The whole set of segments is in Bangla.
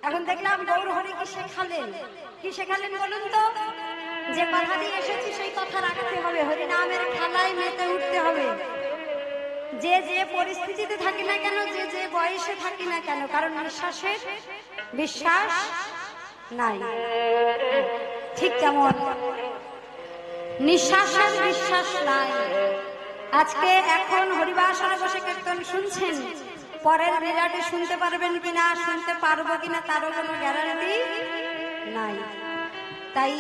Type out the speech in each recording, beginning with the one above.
এখন দেখলাম গৌর হরি কি শেখালেন, কি শেখালেন বলুন তো? যে কথা দিয়ে এসেছি সেই কথা রাখতে হবে, হরিনামের খেলায় মেতে উঠতে হবে। যে যে পরিস্থিতিতে থাকি না কেন, যে যে বয়সে থাকি না কেন, কারণ নিঃশ্বাসের বিশ্বাস নাই। ঠিক যেমন নিঃশ্বাসের বিশ্বাস নাই। আজকে এখন হরিবাসনে বসে কীর্তন শুনছেন, পরের বিরাটে শুনতে পারবেন কিনা, শুনতে পারবো কিনা তারও কোনো গ্যারান্টি নাই। তাই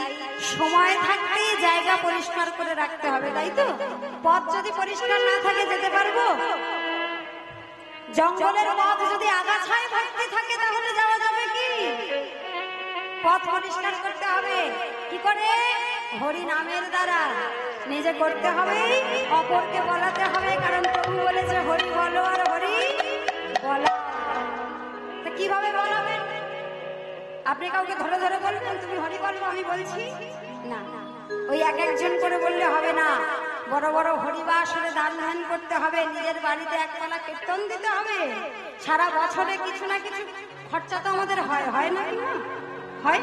সময় থাকতে জায়গা পরিষ্কার করে রাখতে হবে, তাই তো? পথ যদি পরিষ্কার না থাকে যেতে পারবো? জঙ্গলের পথ যদি আগাছায় ভর্তি থাকে তাহলে যাওয়া যাবে কি? পথ পরিষ্কার করতে হবে কি করে? হরি নামের দ্বারা। নিজে করতে হবে, অপরকে বলাতে হবে, কারণ প্রভু বলেছে হরি বলো আর হরি বলা। তা কিভাবে বলাবেন? আপনি কাউকে ধরে ধরে বলবেন তুমি হরি বলবো আমি বলছি না, ওই এক একজন করে বললে হবে না। বড় বড় হরিবাসরে দান ধ্যান করতে হবে, নিজের বাড়িতে একবেলা কীর্তন দিতে হবে। সারা বছরে কিছু না কিছু খরচা তো আমাদের হয় না কি না হয়?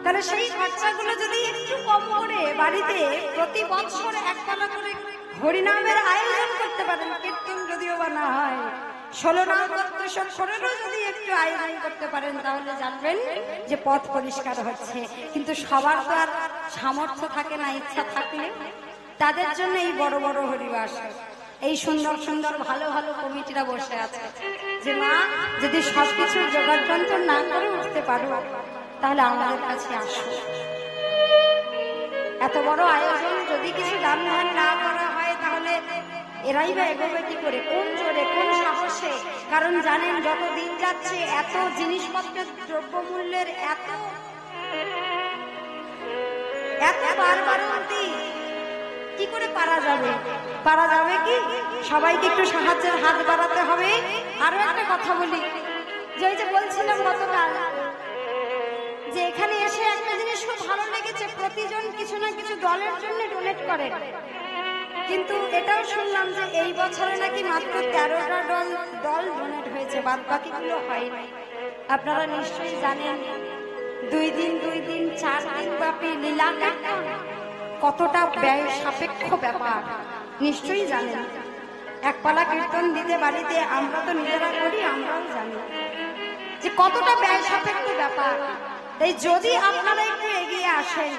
তাহলে সেই খরচাগুলো যদি একটু কম করে বাড়িতে প্রতি বছর একবেলা করে হরিনামের আয়োজন করতে পারেন, কীর্তন যদিও বা না হয় 16 নাম করেও যদি একটু আয়োজন করতে পারেন, তাহলে জানবেন যে পথ পরিষ্কার হচ্ছে। কিন্তু সবার তো আর সামর্থ্য থাকে না, ইচ্ছা থাকলে। তাদের জন্য এই বড় বড় হরিবাস, এই সুন্দর সুন্দর ভালো ভালো কমিটিরা বসে আছে যে মা যদি সবকিছুর জোগাড় যন্ত্র না করে উঠতে পারো তাহলে আমাদের কাছে আসো। এত বড় আয়োজন যদি কিছু দান ধ্যান না করা হয় তাহলে এরাই বা এগোবে কি করে, কোন জোরে, কোন সাহসে? কারণ জানেন যত দিন যাচ্ছে এত জিনিসপত্রের দ্রব্যমূল্যের এত বাড়বাড়ন্তি, কি করে পারা যাবে? পারা যাবে কি? সবাইকে একটু সাহায্যের হাত বাড়াতে হবে। আরো একটা কথা বলি, যে ওই যে বলছিলাম গতকাল যে এখানে এসে একটা জিনিস খুব ভালো লেগেছে, প্রতিজন কিছু না কিছু দলের জন্য ডোনেট করে। কিন্তু এটাও শুনলাম যে এই বছরে নাকি মাত্র 13টা দল ডোনেট হয়েছে, বাদ বাকিগুলো হয়নি। আপনারা নিশ্চয়ই জানেন 2 দিন 4 দিন ব্যাপী লীলা কীর্তন কতটা ব্যয় সাপেক্ষ ব্যাপার নিশ্চয়ই জানেন। একপালা কীর্তন দিতে বাড়িতে আমরা তো নিজেরা করি, আমরাও জানি যে কতটা ব্যয় সাপেক্ষ ব্যাপার। তাই যদি আপনারা একটু এগিয়ে আসেন,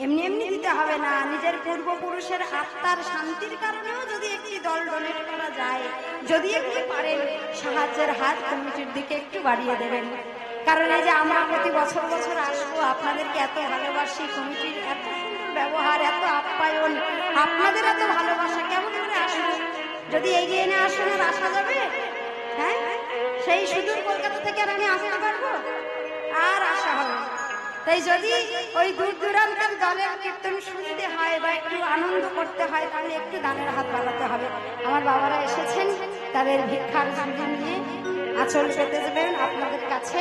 এমনি এমনি দিতে হবে না, নিজের পূর্বপুরুষের আত্মার শান্তির কারণেও যদি একটি দল ডোনেট করা যায়, যদি একটু পারেন সাহায্যের হাত কমিটির দিকে একটু বাড়িয়ে দেবেন। কারণ এই যে আমরা প্রতি বছর বছর আসবো, আপনাদেরকে এত ভালোবাসি, কমিটির এত সুন্দর ব্যবহার, এত আপ্যায়ন, আপনাদের এত ভালোবাসা, কেমন করে আসবো যদি এগিয়ে না আসেন? আর আসা যাবে? হ্যাঁ, সেই সুদূর কলকাতা থেকে আর আমি আসতে পারবো? আর আসা হবে? তাই যদি ওই দূর দূরান্তের দলের কীর্তন শুনতে হয় বা একটু আনন্দ করতে হয় তাহলে একটু দানের হাত বাড়াতে হবে। আমার বাবারা এসেছেন, তাদের ভিক্ষার ঝুলি নিয়ে আঁচল পেতে দেবেন। আপনাদের কাছে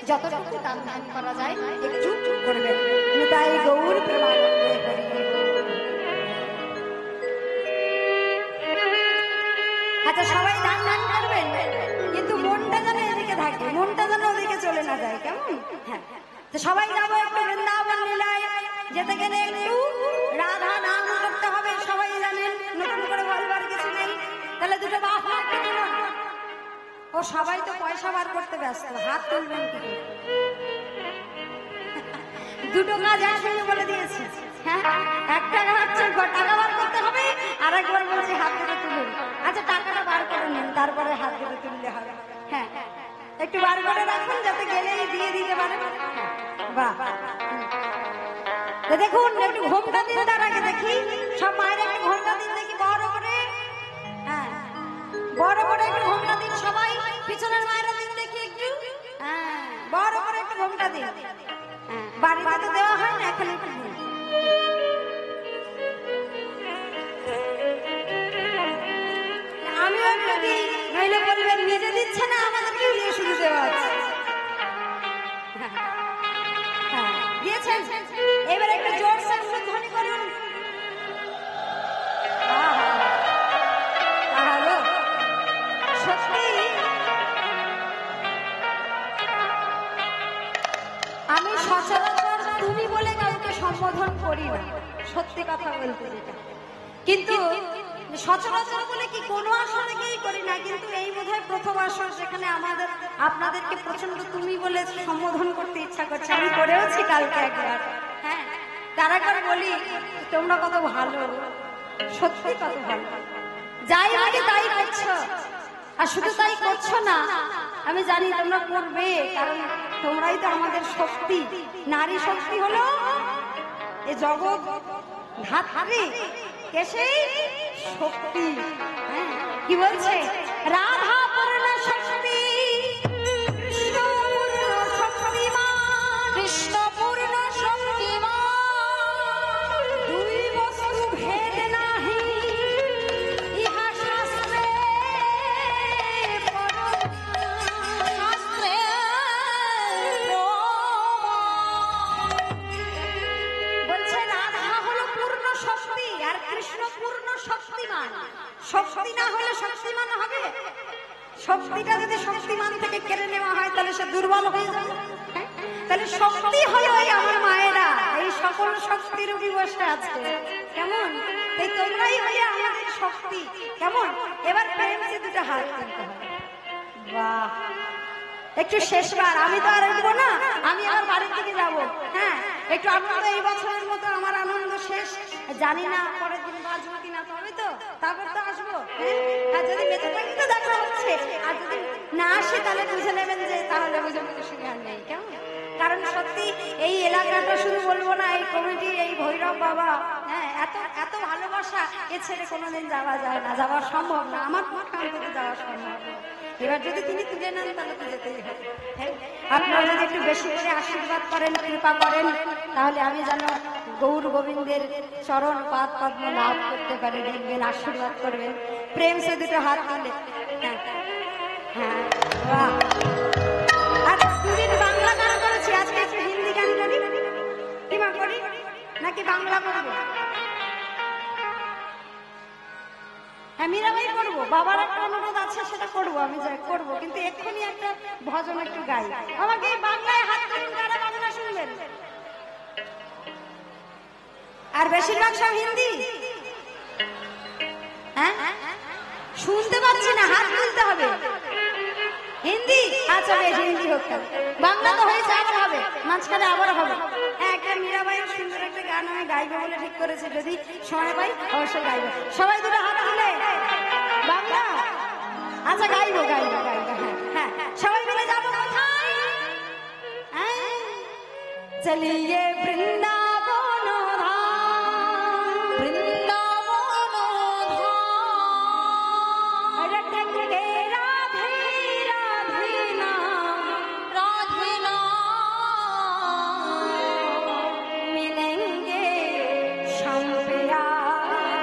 যতটুকু দান ধ্যান করা যায় একটু করবেন। তাই গৌর প্রেমানন্দে হরি। আচ্ছা, সবাই দান ধ্যান করবেন, কিন্তু মনটা যেন এদিকে থাকে, মনটা যেন ওদিকে চলে না যায়, কেমন? হ্যাঁ, তো সবাই যাবো একটু বৃন্দাবন লীলায়। যেতে গেলে একটু রাধা নাম করতে হবে, সবাই জানেন, নতুন করে বলবার কিছু নেই। তাহলে দুটো বাপ হাতে দিলাম। ও সবাই তো পয়সা বার করতে ব্যস্ত, হাত তুলবেন কি? দুটো কাজ একসঙ্গে বলে দিয়েছি। হ্যাঁ, একটা হচ্ছে টাকা বার করতে হবে, আর একবার বলছি হাত ধরে তুলুন। আচ্ছা, টাকাটা বার করে নিন, তারপরে হাত ধরে তুললে হবে। হ্যাঁ, একটু বার করে রাখুন যাতে গেলেই দিয়ে দিতে পারেন। বাহ, দেখুন একটু ঘোমটা দিন, তার আগে দেখি সব মায়ের একটু ঘোমটা দিন দেখি বড় করে। হ্যাঁ, বড় করে একটু ঘোমটা দিন সবাই, পিছনের মায়েরা দিন দেখি একটু। হ্যাঁ, বড় করে একটু ঘোমটা দিন। হ্যাঁ, বাড়িতে তো দেওয়া হয় না, এখন একটু দিন। আমিও একটু দিই, নইলে বলবেন নিজে দিচ্ছে না, আমাদেরকেও দিয়ে শুরু দেওয়া আছে। দিয়েছেন, এবার একটা জোর ধ্বনি করুন। সত্যি সচরাচর তুমি বলে কাউকে সম্বোধন করি না, সত্যি কথা বলতে যেটা। কিন্তু সচরাচর বলে কি কোনো আসরে গিয়েই করি না, কিন্তু এই বোধহয় প্রথম আসর যেখানে আপনাদেরকে প্রচন্ড তুমি বলে সম্বোধন করতে ইচ্ছা করছে। আমি করেওছি কালকে একবার। হ্যাঁ, তার একবার বলি তোমরা কত ভালো, সত্যি কত ভালো, যাই বলি তাই করছো। আর শুধু তাই করছো না, আমি জানি তোমরা করবে, কারণ তোমরাই তো আমাদের শক্তি। নারী শক্তি হলো এ জগৎ ধাত্রী, কেসেই শক্তি। হ্যাঁ, কি বলছে? রাধা পূর্ণ শক্তি, কৃষ্ণ পূর্ণ শক্তিমান, কৃষ্ণ পূর্ণ শক্তিমান, দুই বস্তু ভেদ নাহি, ইহা শাস্ত্রে শাস্ত্রে বলছে রাধা হলো পূর্ণ শক্তি আর কৃষ্ণ পূর্ণ শক্তিমান। শক্তি না হলে শক্তিমান হবে? শক্তিটা যদি শক্তিমান থেকে কেড়ে নেওয়া হয় তাহলে সে দুর্বল হয়ে যাবে। তাহলে শক্তি হলো এই আমার মায়েরা, এই সকল শক্তির উপরে বসে আছে। কেমন? এই তোমরাই হলে আমাদের শক্তি। কেমন? এবার প্রেমে দুটো হাত তুলতে হবে। বাহ, একটু শেষবার। আমি তো আর উঠবো না, আমি আবার বাড়ির দিকে যাবো। হ্যাঁ, একটু আনন্দ, এই বছরের মতো আমার আনন্দ শেষ। জানি না পরের দিন বাঁচবো কিনা, তবে তো তারপর তো আসবো। হ্যাঁ, যদি বেঁচে থাকি তো দেখা হচ্ছে, আর যদি না আসে তাহলে বুঝে নেবেন যে তাহলে বুঝে বুঝে সুখে আর নেই। কেমন? কারণ সত্যি এই এলাকাটা শুধু বলবো না, এই কমিটি, এই ভৈরব বাবা, হ্যাঁ, এত এত ভালোবাসা, এ ছেড়ে কোনোদিন যাওয়া যায় না, যাওয়া সম্ভব না, আমার পক্ষে অন্তত যাওয়া সম্ভব না। এবার যদি তিনি তুলে নেন তাহলে তো যেতেই হবে। আপনারা যদি একটু বেশি করে আশীর্বাদ করেন, কৃপা করেন, তাহলে আমি যেন গৌর গোবিন্দের চরণ পাদ পদ্ম লাভ করতে পারি। দেখবেন, আশীর্বাদ করবেন, প্রেম সে দুটো হাত তুলে। হ্যাঁ হ্যাঁ, বাহ। আর দুদিন বাংলা গান করেছি, আজকে একটু হিন্দি গান করি। কি মা করি নাকি বাংলা করবো? হ্যাঁ, মীরাবাই করবো। বাবার একটা অনুরোধ আছে, সেটা করবো, আমি যাই করবো, কিন্তু এক্ষুনি একটা ভজন একটু গাই। আমাকে বাংলায় হাত তুলুন যারা বাংলা শুনবেন, আর বেশিরভাগ সব হিন্দি। হ্যাঁ, শুনতে পাচ্ছি না, হাত তুলতে হবে। হিন্দি? আচ্ছা বেশ, হিন্দি হোক। বাংলা তো হয়েছে, আবার হবে, মাঝখানে আবার হবে। একটা মীরাবাইয়ের সুন্দর একটা গান আমি গাইবো বলে ঠিক করেছি, যদি সময় পাই অবশ্যই গাইবো। সবাই দুটো হাত তুলে বাংলা। আচ্ছা, গাইবো গাইবো গাইবো। হ্যাঁ হ্যাঁ, সবাই মিলে যাবো কোথায়? চলিয়ে বৃন্দাবন ধাম, বৃন্দাবন ধাম, রাধে রাধে নাম, রাধে নাম, মিলেंगे शाम पे यार,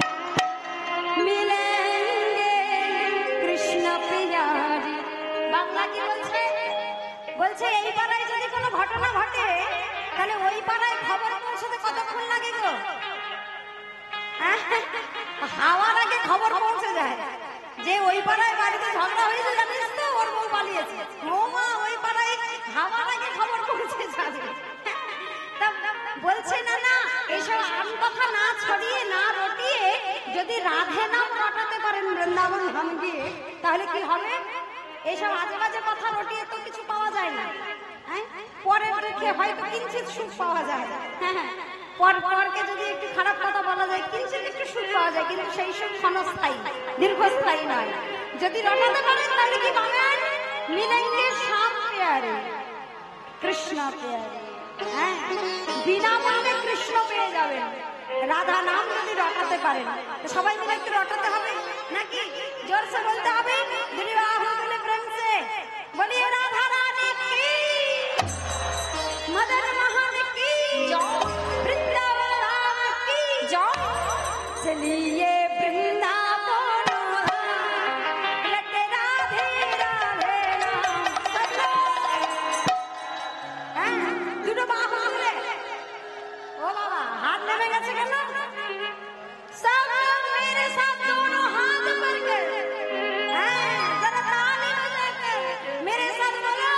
मिलेंगे कृष्ण प्यारी। বাংলা কি বলছে? বলছে এই পাড়ায় যদি কোনো ঘটনা ঘটে তাহলে ওই পাড়ায় খবর পৌঁছতে কতক্ষণ লাগে গো? হাওয়ার আগে খবর পৌঁছে যায় যে ওই পাড়ায় বাড়িতে ঝগড়া হয়েছে, জানিস তো, ওর বউ পালিয়েছে। ও মা, ওই পাড়ায় হাওয়ার আগে খবর পৌঁছে যাবে। বলছে না না, এইসব আম কথা না ছড়িয়ে না রটিয়ে যদি রাধে নাম রটাতে পারেন বৃন্দাবন ধাম গিয়ে, তাহলে কি হবে? এইসব আজে বাজে কথা রটিয়ে তো কিছু পাওয়া যায় না। পরের রেখে হয়তো কিঞ্চিত সুখ পাওয়া যায়। হ্যাঁ, পরকে যদি একটু খারাপ কথা বলা যায়, কিঞ্চিত একটু সুখ পাওয়া যায়, কিন্তু সেই সুখ ক্ষণস্থায়ী, দীর্ঘস্থায়ী নয়। যদি রটাতে পারেন তাহলে কি পাবেন? মিলেंगे शाम प्यारे, কৃষ্ণ প্যারে। হ্যাঁ, বিনামূল্যে কৃষ্ণ পেয়ে যাবেন। রাধা নাম যদি রটাতে পারেন, সবাই মিলে একটু রটাতে হবে নাকি? জোরসে বলতে হবে, দিদি বাহু তুলে প্রেম সে বলিয়ে রাধা রানী কি, মদন মোহন কি, বৃন্দাবন রাম কি জয়। চলিয়ে বৃন্দাবন রাধে রাধে রাধে রাম। হ্যাঁ, দুটো বাহু তুলে। ও বাবা, হাত নেমে গেছে কেন? सब लोग मेरे साथ दोनों हाथ ऊपर कर, जरा ताली बजाकर मेरे साथ बोलो,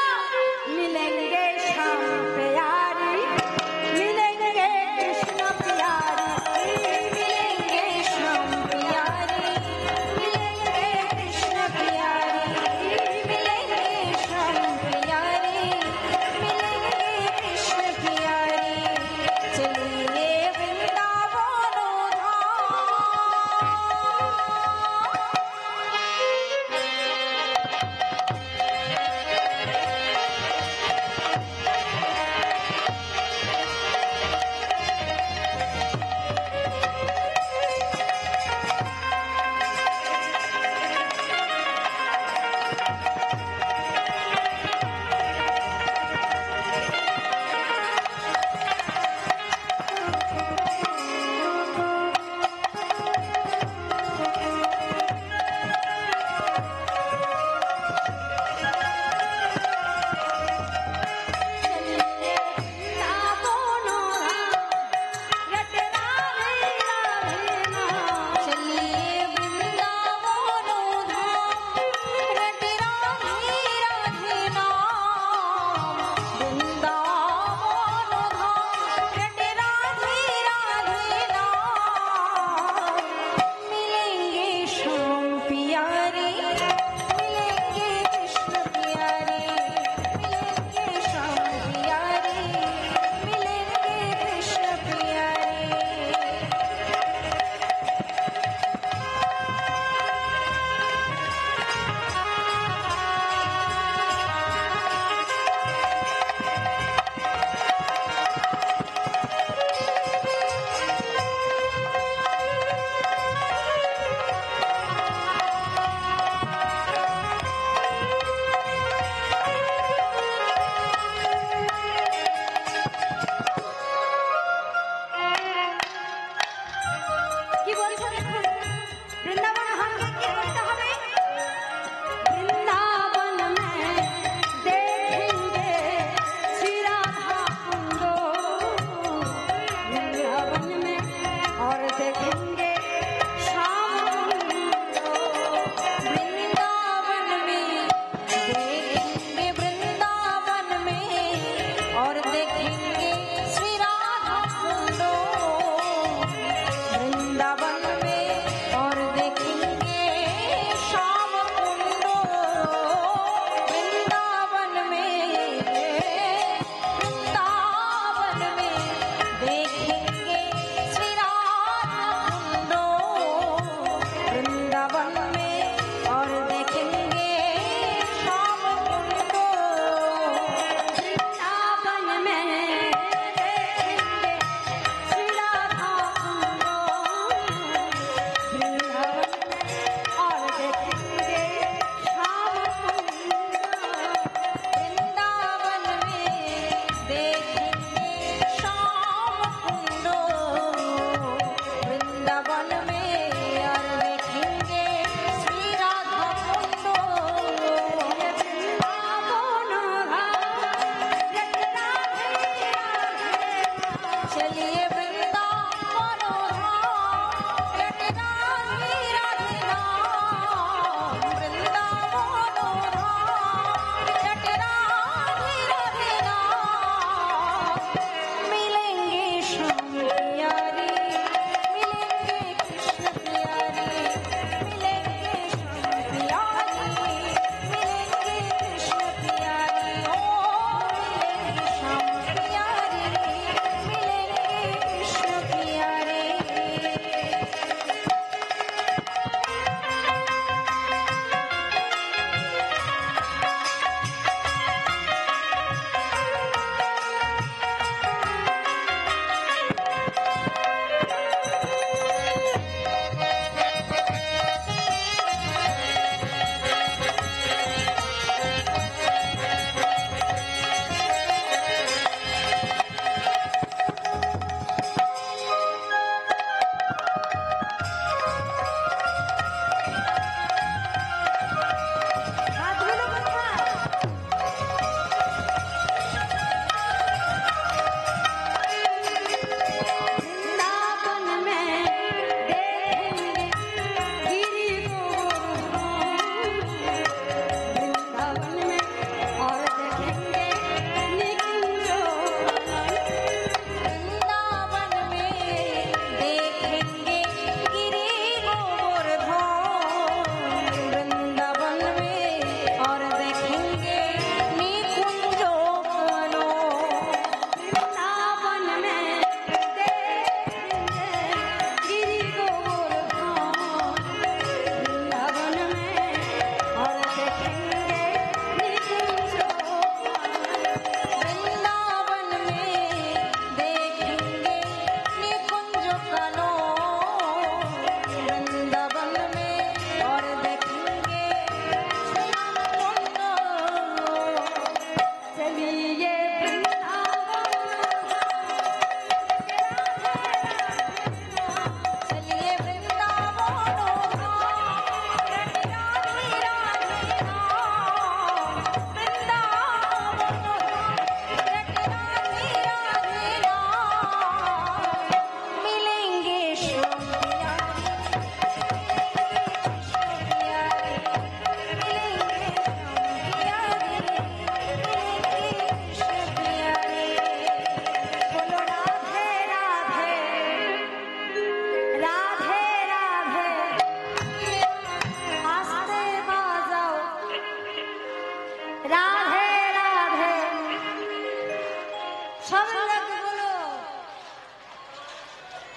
সব লোকে বলো,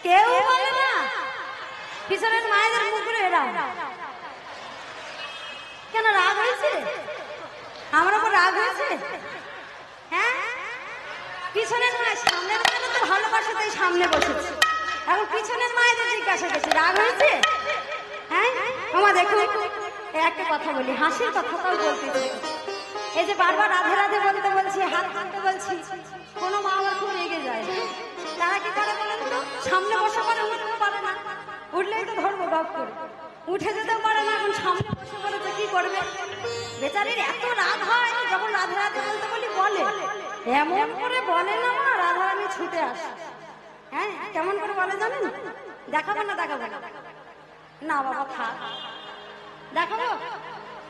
কেউ বলে না। পিছনের মায়েদের মুখগুলো এরা কেন রাগ হয়েছে? আমার উপর রাগ হয়েছে? হ্যাঁ, পিছনের মায়ের সামনের মায়ের তো ভালোবাসে, তাই সামনে বসেছে। এখন পিছনের মায়েদের জিজ্ঞাসা করছে রাগ হয়েছে? হ্যাঁ তোমার দেখো, একটা কথা বলি, হাসির কথাটাও বলতে চাই। এই যে বারবার রাধে রাধে বলতে বলছি, হাত হাঁটতে বলছি, কোনো মা আমার খুব রেগে যায়। তারা কি করে বলেন তো? সামনে বসে পারে, উঠতে পারে না, উঠলেই তো ধরবো গপ করে, উঠে যেতেও পারে না। এখন সামনে বসে পড়ে তো কি করবে? বেচারির এত রাগ হয়, যখন রাধে রাধে বলতে বলি বলে, এমন করে বলে না মা, রাধা আমি ছুটে আসি। হ্যাঁ, কেমন করে বলে জানেন? দেখাবো না? দেখাবো না বাবা, থাক, দেখাবো।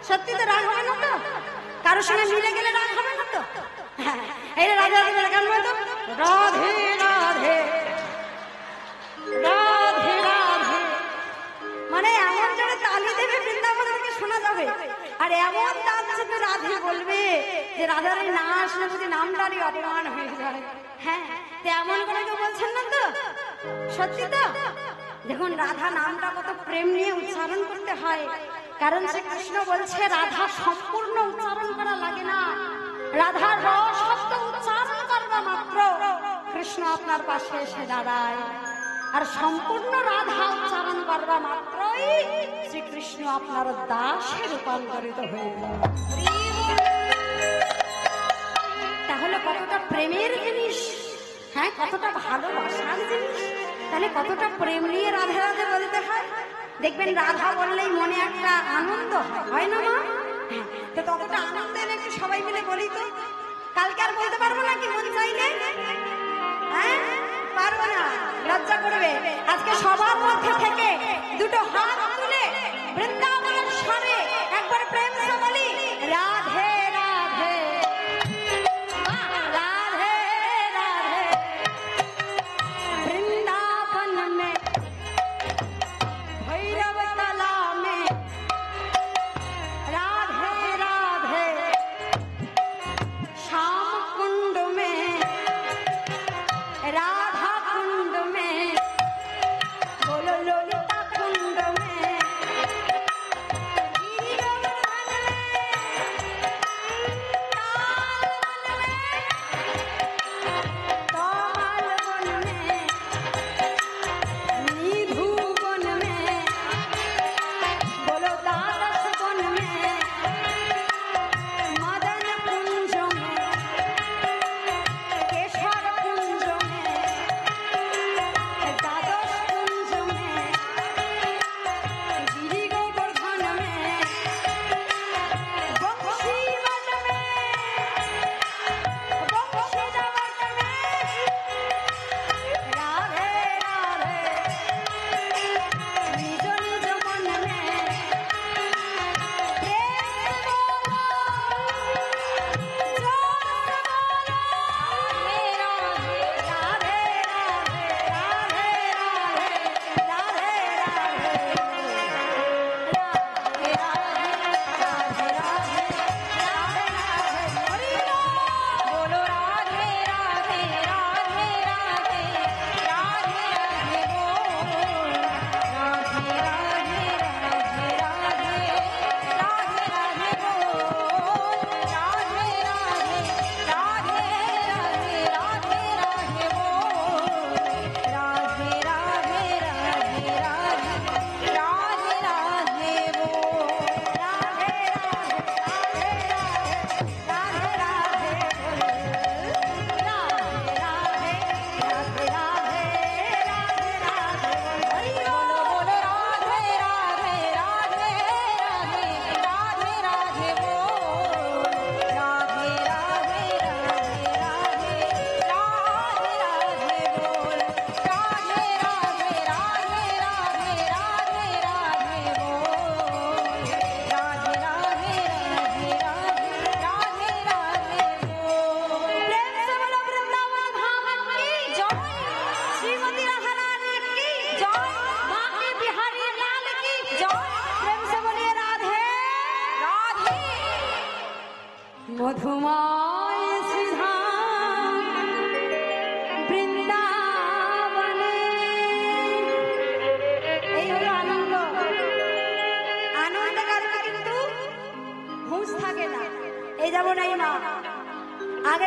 সত্যি তো রাগ হবে না তো? কারোর সঙ্গে মিলে গেলে রাগ হবে না তো? হ্যাঁ, এই রাধে রাধে বলে কেন বলতো? রাধে রাধে রাধে রাধে, মানে এমন জোরে তালি দেবে বৃন্দাবন থেকে শোনা যাবে, আর এমন দাম চেপে রাধে বলবে যে রাধারানী না আসলে যদি নামটারই অপমান হয়ে যায়। হ্যাঁ, তেমন করে কেউ বলছেন না তো? সত্যি তো? দেখুন, রাধা নামটা কত প্রেম নিয়ে উচ্চারণ করতে হয়, কারণ সে কৃষ্ণ বলছে রাধা সম্পূর্ণ উচ্চারণ করা লাগে না, রাধার রস শব্দ উচ্চারণ করবা মাত্র কৃষ্ণ আপনার পাশে এসে দাঁড়ায়, আর সম্পূর্ণ রাধা উচ্চারণ করবা মাত্রই শ্রীকৃষ্ণ আপনার দাসে রূপান্তরিত হয়ে যায়। তাহলে কতটা প্রেমের জিনিস, হ্যাঁ, কতটা ভালোবাসার জিনিস, তাহলে কতটা প্রেম নিয়ে রাধে রাধে বলতে হয়। দেখবেন রাধা বললেই মনে একটা আনন্দ হয় না মা? হ্যাঁ, তো ততটা আনন্দ এনে একটু সবাই মিলে বলি তো। কালকে আর বলতে পারবো না কি মন চাইলে? হ্যাঁ, পারবো না, লজ্জা করবে। আজকে সবার মধ্যে থেকে দুটো হাত তুলে বৃন্দাবনের স্বরে একবার প্রেম সে বলি রাধে রাধে রাধে রাধে। বৃন্দাবন মে ভৈরব তলা মে রাধে রাধে, श्याम कुंड में राधा कुंड में, बोलो ललिता कुंड में, गिरिवर्धन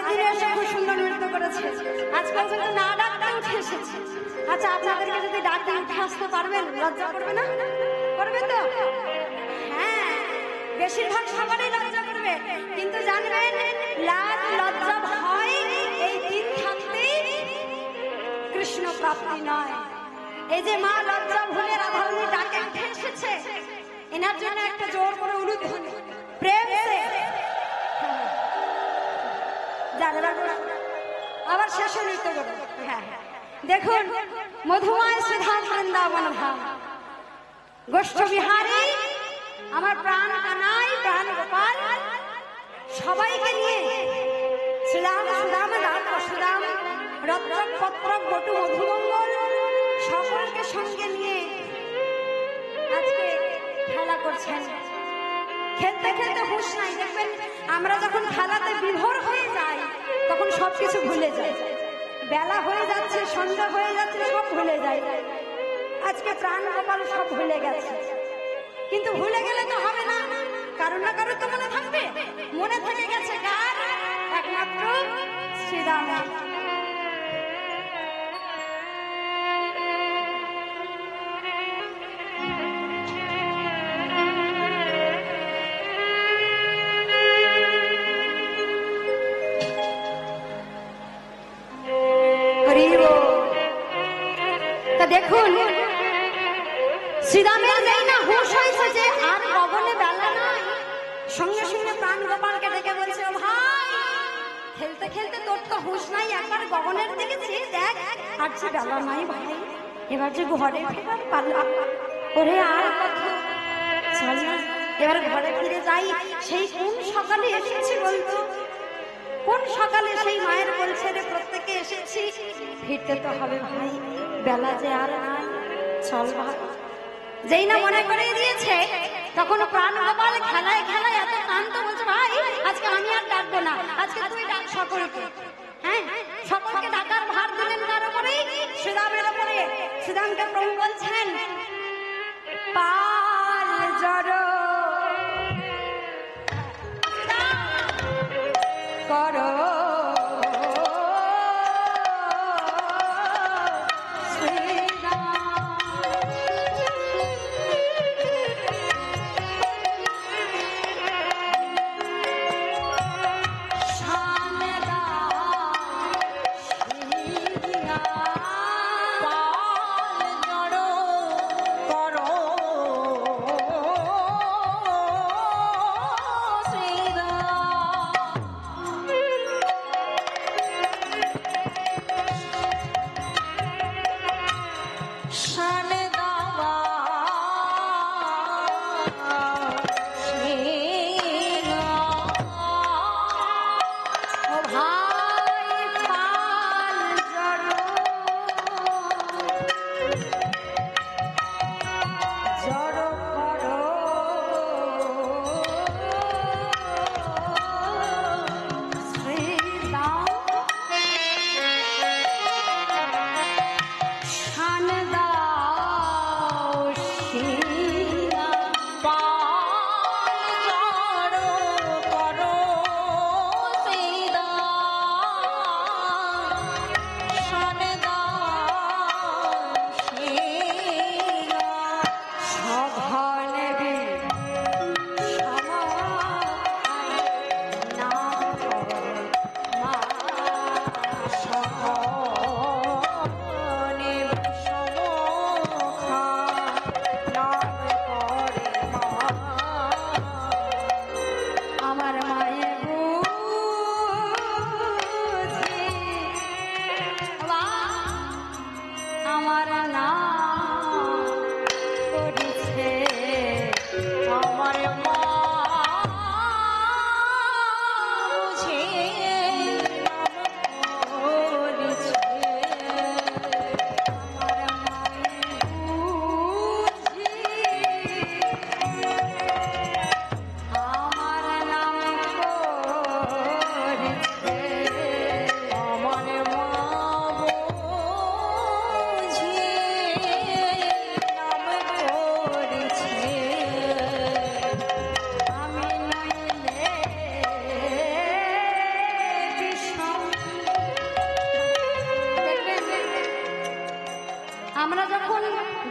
দিনে এসে খুব সুন্দর নৃত্য করেছে, আজকাল কিন্তু না ডাকতে উঠে এসেছে। আচ্ছা, আপনাদেরকে যদি ডাকতে উঠে আসতে পারবেন, লজ্জা করবে না? করবে তো? হ্যাঁ, বেশিরভাগ সবারই লজ্জা করবে, কিন্তু জানবেন লাজ লজ্জা ভয় এই তিন থাকতেই কৃষ্ণ প্রাপ্তি নয়। এই যে মা লজ্জা ভুলে রাধারণী ডাকে উঠে এসেছে, এনার জন্য একটা জোর করে উলুধ্বনি প্রেম সে আবার শেষে নৃত্য করবে। হ্যাঁ, দেখুন মধুময় সুধাম বৃন্দাবন ধাম, গোষ্ঠ বিহারী আমার প্রাণ কানাই, প্রাণ গোপাল, সবাইকে নিয়ে শ্রীরাম সুদাম রাম সুদাম রত্রক পত্রক বটু মধুমঙ্গল সকলকে সঙ্গে নিয়ে আজকে খেলা করছেন। খেলতে খেলতে হুঁশ নাই। দেখবেন আমরা যখন খেলাতে বিভোর হয়ে যাই তখন সবকিছু ভুলে যাই, বেলা হয়ে যাচ্ছে, সন্ধ্যা হয়ে যাচ্ছে, সব ভুলে যাই। আজকে প্রাণ গোপাল সব ভুলে গেছে, কিন্তু ভুলে গেলে তো হবে না, কারো না কারো তো মনে থাকবে। মনে থেকে গেছে কার? একমাত্র শ্রীরাম। দেখুন শ্রীরামের যেই না হুঁশ হয়েছে যে আর গগনে বেলা নাই, সঙ্গে সঙ্গে প্রাণ গোপালকে ডেকে বলছে, ও ভাই, খেলতে খেলতে তোর তো হুঁশ নাই, একবার গগনের দিকে চেয়ে দেখ, আর যে বেলা নাই ভাই, এবার যে ঘরে ফেরার পাল্লা, ওরে আর কত, চল না এবার ঘরে ফিরে যাই। সেই কোন সকালে এসেছি বলতো, কোন সকালে সেই মায়ের বলছে রে প্রত্যেকে এসেছি, ফিরতে তো হবে ভাই, বেলা যে আর নাই, চল ভাই। যেই না মনে করে দিয়েছে তখন প্রাণ গোপাল খেলায় খেলায় এত ক্লান্ত, বলছে ভাই আজকে আমি আর ডাকবো না, আজকে তুই ডাক সকলকে। হ্যাঁ, সকলকে ডাকার ভার দিলেন কার উপরে? শ্রীরামের উপরে। শ্রীরামকে প্রভু বলছেন, পাল জড়ো করো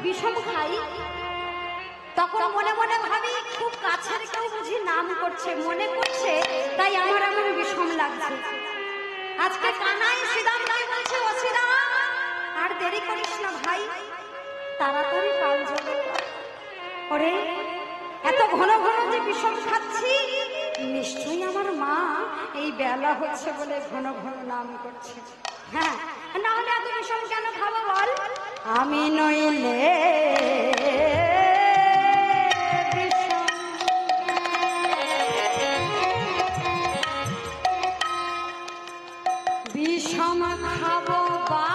বিষম খাই, তখন মনে মনে ভাবি খুব কাছের কেউ বুঝি নাম করছে, মনে করছে, তাই আমার এমন বিষম লাগছে। আজকে কানাই শ্রীরামকে বলছে, ও শ্রীরাম আর দেরি করিস না ভাই, তাড়াতাড়ি কাল যাবে। ওরে এত ঘন ঘন যে বিষম খাচ্ছি, নিশ্চয়ই আমার মা এই বেলা হচ্ছে বলে ঘন ঘন নাম করছে। হ্যাঁ, না হলে এত বিষম কেন খাবো বল? আমি নইলে বিষম খাবো বা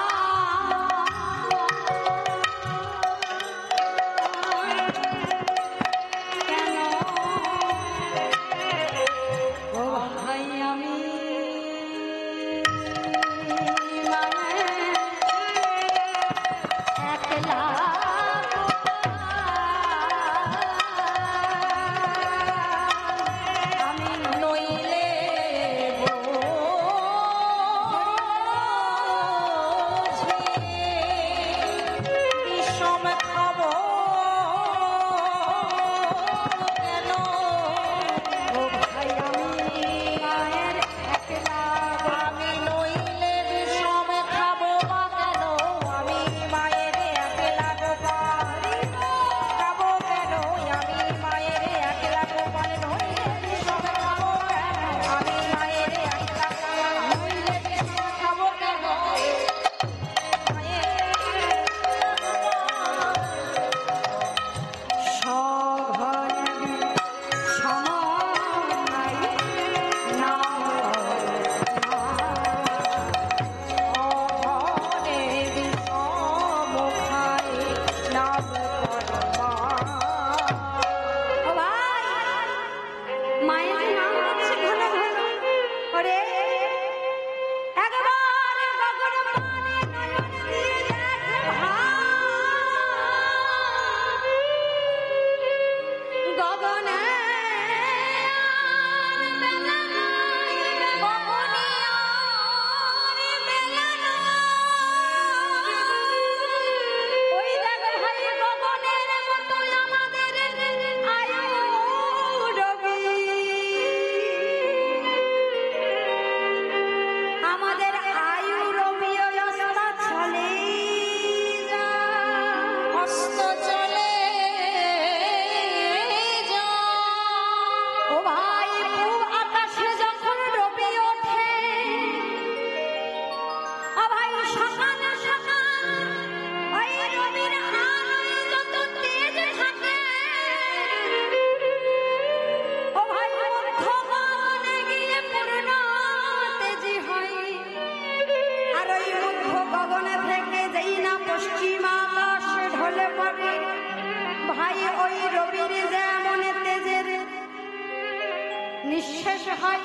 নিঃশেষ হয়,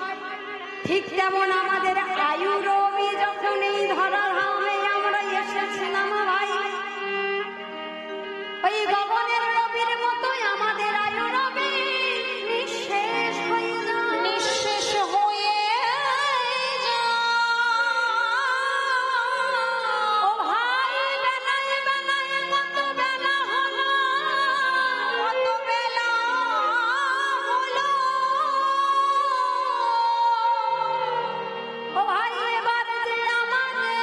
ঠিক তেমন আমাদের আয়ু রবি যখন এই ধরার হাওয়ায় আমরা এসেছিলাম ভাই, ওই গগনের রবির মতোই আমাদের আয়ু রবি নিঃশেষ হয়ে যায়, নিঃশেষ হয়ে যায়। ও ভাই বেলায় বেলায় কত বেলা হলো, কত বেলা হলো। ও ভাই এবার যে আমাদের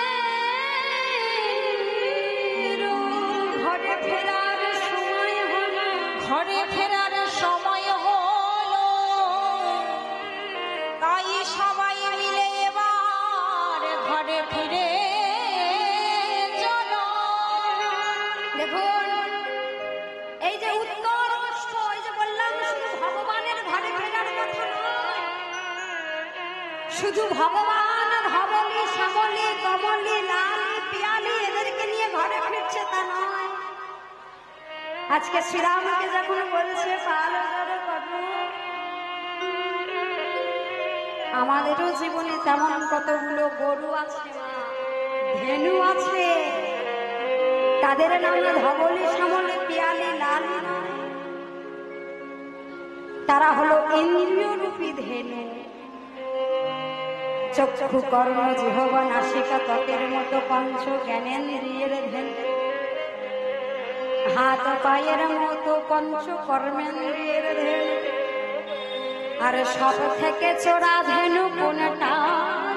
ঘরে ফেরার সময় হলো, ঘরে ফেরার সময় হলো, তাই সবাই মিলে এবার ঘরে ফিরে চলো। দেখুন এই যে উত্তর কষ্ট, এই যে বললাম শুধু ভগবানের ঘরে ফেরার কথা নয়, শুধু ভগবান ধবলি শ্যামলি কমলি লালি পিয়ালি এদেরকে নিয়ে ঘরে ফিরছে তা নয়। আজকে শ্রীরামকে যখন বলছে পালো জড়ো করো, আমাদেরও জীবনে তেমন কতগুলো গরু আছে, ধেনু আছে, তাদের নাম ধবলি শ্যামলি পিয়ালি লালি নয়, তারা হলো ইন্দ্রিয় রূপী ধেনু। চক্ষু কর্ণ জিহ্বা নাসিকা ত্বকের মতো পঞ্চ জ্ঞানেন্দ্রিয়ের ধেনু। হাত পায়ের মতো পঞ্চকর্মেন্দ্রিয়ের ধেনু, আর সব থেকে চোরা ধেনু কোনটা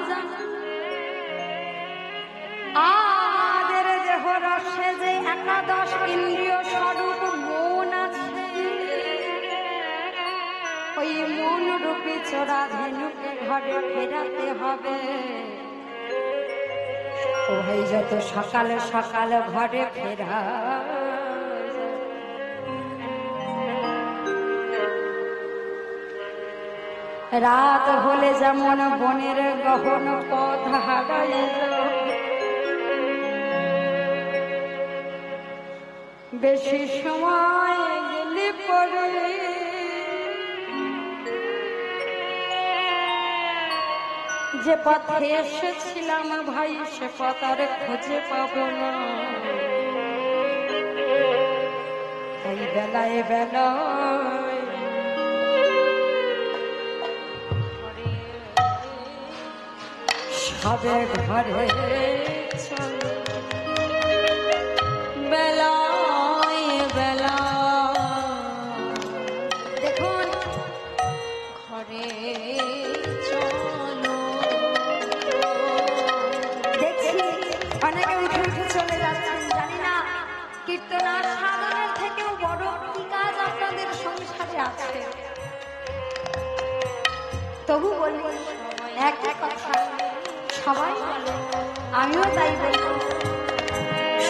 জানো? আমাদের দেহ রসে যে একাদশ ইন্দ্রিয় স্বরূপ মন আছে, ওই মন রূপী চোরা ধেনুকে ঘরে ফেরাতে হবে। ও ভাই যত সকালে সকালে ঘরে ফেরা, রাত হলে যেমন বনের গহন পথ হারায়, বেশি সময় গেলে পরে যে পথে এসেছিলাম ভাই সে পথ আর খুঁজে পাব না। এই বেলায় বেলায় সবে ঘরে চলো, বেলায় বেলা দেখুন ঘরে চলো। দেখছি অনেকে উঠে উঠে চলে যাচ্ছেন, জানি না কীর্তনার সাধনের থেকেও বড় কি কাজ আপনাদের সংসারে আছে। তবু বলি একই কথা সবাই বলে, আমিও তাই বলবো,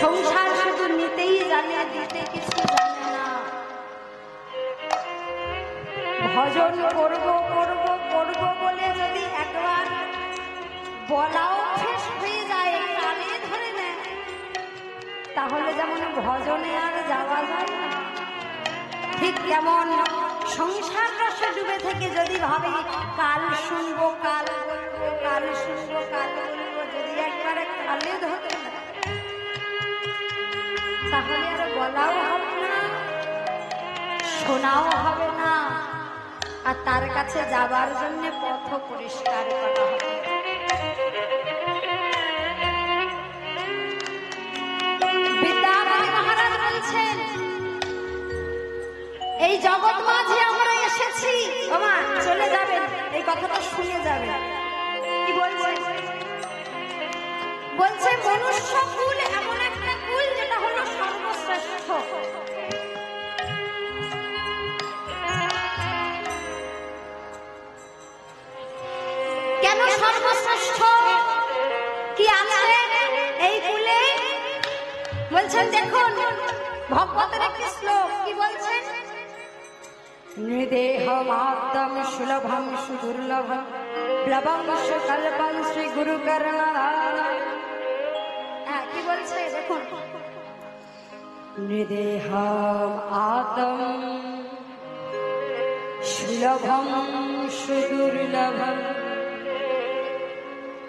সংসার শুধু নিতেই জানে, দিতে কিছু জানে না। ভজন করব করব করব বলে যদি একবার বলা অভ্যেস হয়ে যায়, কানে ধরে নেয়, তাহলে যেমন ভজনে আর যাওয়া যায় না, ঠিক তেমন সংসার রসে ডুবে থেকে যদি ভাবে কাল শুনবো, কাল বলবো, কাল শুনবো, কাল বলবো, যদি একবারে কালে ধরে তাহলে আর বলাও হবে না, শোনাও হবে না, আর তার কাছে যাবার জন্য পথ পরিষ্কার করা হবে। বিদ্যাপতি মহারাজ বলছেন, এই জগৎ মাঝে আমরা এসেছি, বাবা চলে যাবেন, এই কথাটা শুনে যাবেন। কি বলছে? বলছে মনুষ্য কুল এমন একটা কুল যেটা হলো সর্বশ্রেষ্ঠ। কেন সর্বশ্রেষ্ঠ? কি আছে এই কুলে? বলছেন দেখুন ভগবতের একটি শ্লোক, কি বলছেন? নৃদেহমাত্তম সুলভম সুদুর্লভম প্লবম সুকল্পম শ্রী গুরু করুণারায়ণ। কি বলছে দেখুন, নৃদেহম আত্ম সুলভম সুদুর্লভম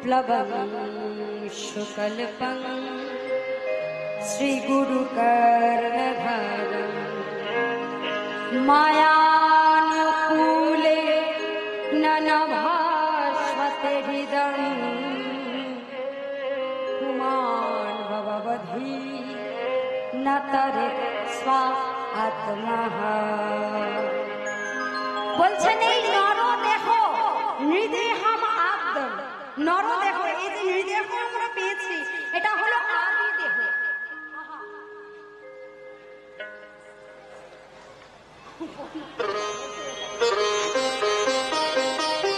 প্লবম সুকল্পম শ্রী গুরু করুণারায়ণ। মায়ানুকূলে ননভাসতে হৃদয়ং কুমার ভববধি নতরে স্বা আত্মঃ। বলছেন এই নরদেহ, নৃদেহম আদ্যম, নরদেহ, এই যে নৃদেহ আমরা পেয়েছি এটা হলো আদি দেহ।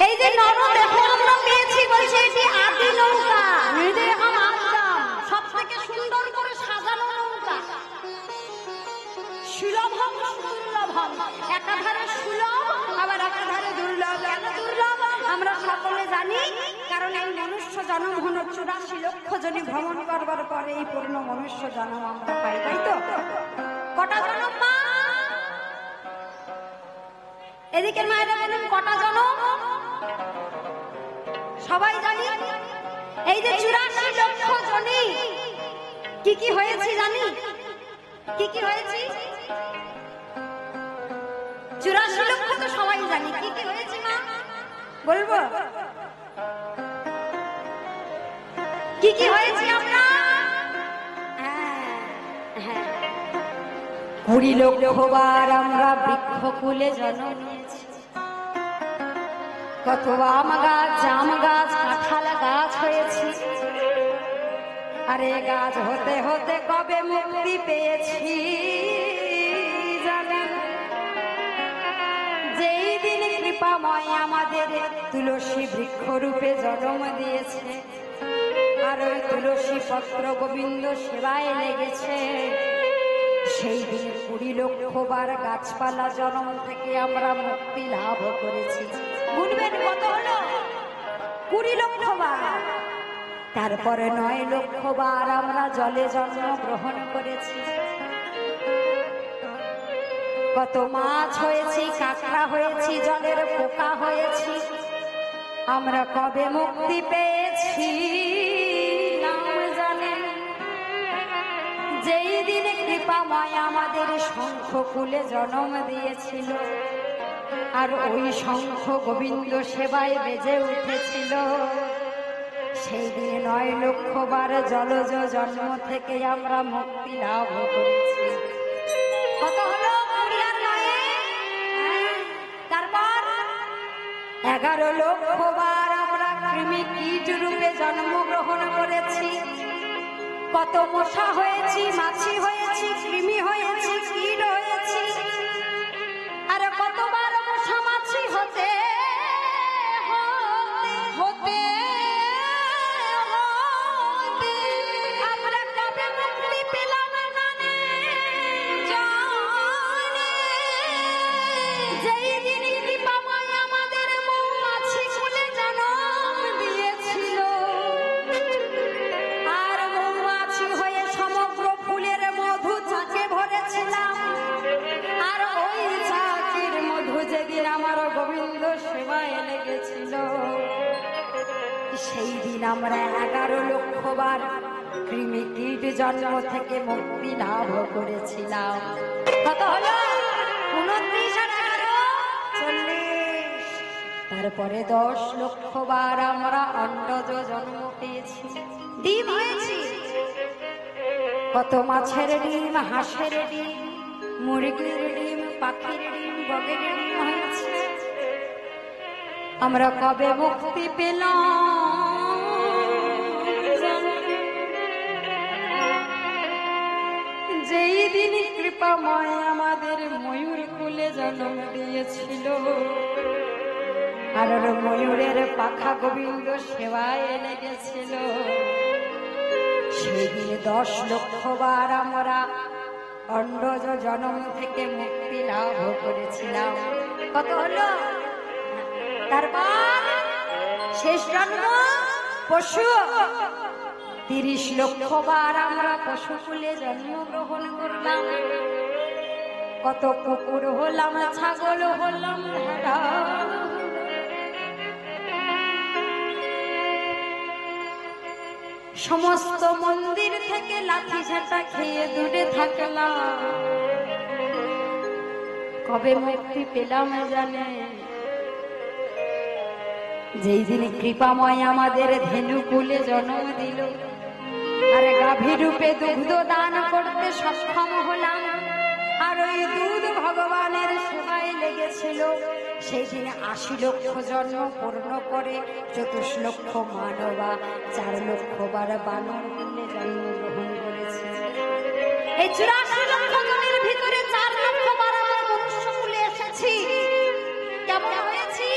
এই যে নরদেহ আমরা পেয়েছি, বলছে এটি আদি নৌকা, নৃদেহম আদ্যম, সব থেকে সুন্দর করে সাজানো নৌকা। সুলভম দুর্লভম, একাধারে সুলভ আবার একাধারে দুর্লভ। কেন দুর্লভ আমরা সকলে জানি, কারণ এই মনুষ্য জন্ম হলো 84 লক্ষ জনি ভ্রমণ করবার পরে এই পূর্ণ মনুষ্য জন্ম আমরা পাই, তাই তো? কটা জন্ম মা? এদিকে মায়েরা বলুন কটা জন্ম? সবাই জানি এই যে 84 লক্ষ জনি কি কি হয়েছে জানি? কি কি হয়েছে? 84 লক্ষ তো সবাই জানি, কি কি হয়েছে মা বলবো? কি কি হয়েছে আমরা? কুড়ি লক্ষবার আমরা বৃক্ষকুলে জন্ম নিয়েছি। কত আম গাছ, জাম গাছ, কাঁঠাল গাছ হয়েছি। আরে গাছ হতে হতে কবে মুক্তি পেয়েছি জানেন? যেই দিন কৃপাময় আমাদের তুলসী বৃক্ষরূপে জন্ম দিয়েছে, আর ওই তুলসী পত্র গোবিন্দ সেবায় লেগেছে, সেই দিন 20 লক্ষবার গাছপালা জন্ম থেকে আমরা মুক্তি লাভ করেছি। বুঝবেন কত হলো? 20 লক্ষবার। তারপরে 9 লক্ষবার আমরা জলে জন্ম গ্রহণ করেছি। কত মাছ হয়েছি, কাঁকড়া হয়েছি, জলের পোকা হয়েছি। আমরা কবে মুক্তি পেয়েছি নাম জানেন? যেই দিনে কৃপাময় আমাদের শঙ্খকুলে জন্ম দিয়েছিল, আর ওই শঙ্খ গোবিন্দ সেবায় বেজে উঠেছিল, সেই দিনে 9 লক্ষবার জলজ জন্ম থেকে আমরা মুক্তি লাভ করেছি। কত হলো? 20 আর 9? তারপর 11 লক্ষবার আমরা কৃমি কীট রূপে জন্মগ্রহণ করেছি। কত মশা হয়েছি, মাছি হয়েছি, কৃমি হয়েছি, কীট হয়েছি। আর কতবার মশা মাছি হতে হতে আমরা কবে মুক্তি পেলাম জানে? যেই দিন কৃপাময় আমাদের মৌমাছি কুলে জন্ম দিয়েছিল, আর মৌমাছি হয়ে সমগ্র ফুলের মধু চাকে ভরেছিলাম। আর ওই চাকের মধু যেদিন আমার গোবিন্দ সেবায় লেগেছিল, সেই দিন আমরা 11 লক্ষবার কৃমি কীট জন্ম থেকে মুক্তি লাভ করেছিলাম। কত হলো? 29 আর 11 40। তারপরে 10 লক্ষবার আমরা অন্ডজ জন্ম পেয়েছি, ডিম হয়েছি। কত মাছের ডিম, হাঁসের ডিম, মুরগির ডিম, পাখির ডিম, বগের ডিম হয়েছে। আমরা কবে মুক্তি পেলাম জানেন? যেই দিন কৃপাময় আমাদের ময়ূর কুলে জন্ম দিয়েছিল, আর ময়ূরের পাখা গোবিন্দ সেবায় লেগেছিল, সেই দিনে 10 লক্ষবার আমরা অন্ডজ জন্ম থেকে মুক্তি লাভ করেছিলাম। কত হলো? তারপর শেষ জন্ম পশু। 30 লক্ষবার আমরা পশুকুলে জন্মগ্রহণ করলাম। কত কুকুর হলাম, ছাগল হলাম, ভেড়া। সমস্ত মন্দির থেকে লাঠি ঝাঁটা খেয়ে দূরে থাকলাম। কবে মুক্তি পেলাম জানে? যেই দিন কৃপাময় আমাদের ধেনুকুলে জন্ম দিল, আর গাভী রূপে দুগ্ধ দান করতে সক্ষম হলাম। আর ওই দুধ ভগবানের সেবায় লেগেছিল, সেই দিনে 80 লক্ষ জন্ম পূর্ণ করে 24 লক্ষ মানবা 4 লক্ষবার বানর কুলে জন্মগ্রহণ করেছে। এই 84 লক্ষ জনের ভিতরে 4 লক্ষবার আমরা মনুষ্য কুলে এসেছি। কেমন হয়েছি?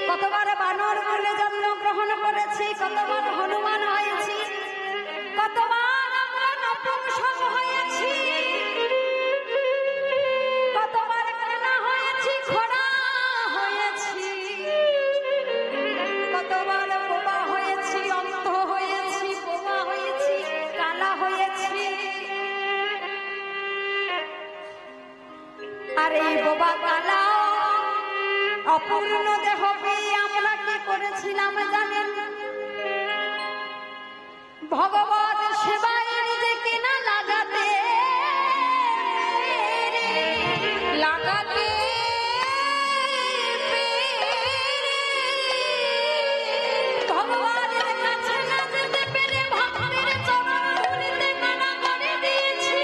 কতবার বানর কুলে জন্মগ্রহণ করেছি, কতবার হনুমান হয়েছি, কতবার আমরা নপুংসক হয়েছি, কতবার কানা হয়েছি, ঘোড়া হয়েছি, কতবার বোবা হয়েছি, অন্ধ হয়েছি, বোবা হয়েছি, কালা হয়েছি। আর এই বোবা কালা অপূর্ণ দেহ পেয়ে আমরা কি করেছিলাম জানেন? ভগবত সেবায় নিজেকে না লাগাতে লাগাতে ভগবানের কাছে না যেতে পেরে ভক্তের চরণ ধরিতে মানা করে দিয়েছি।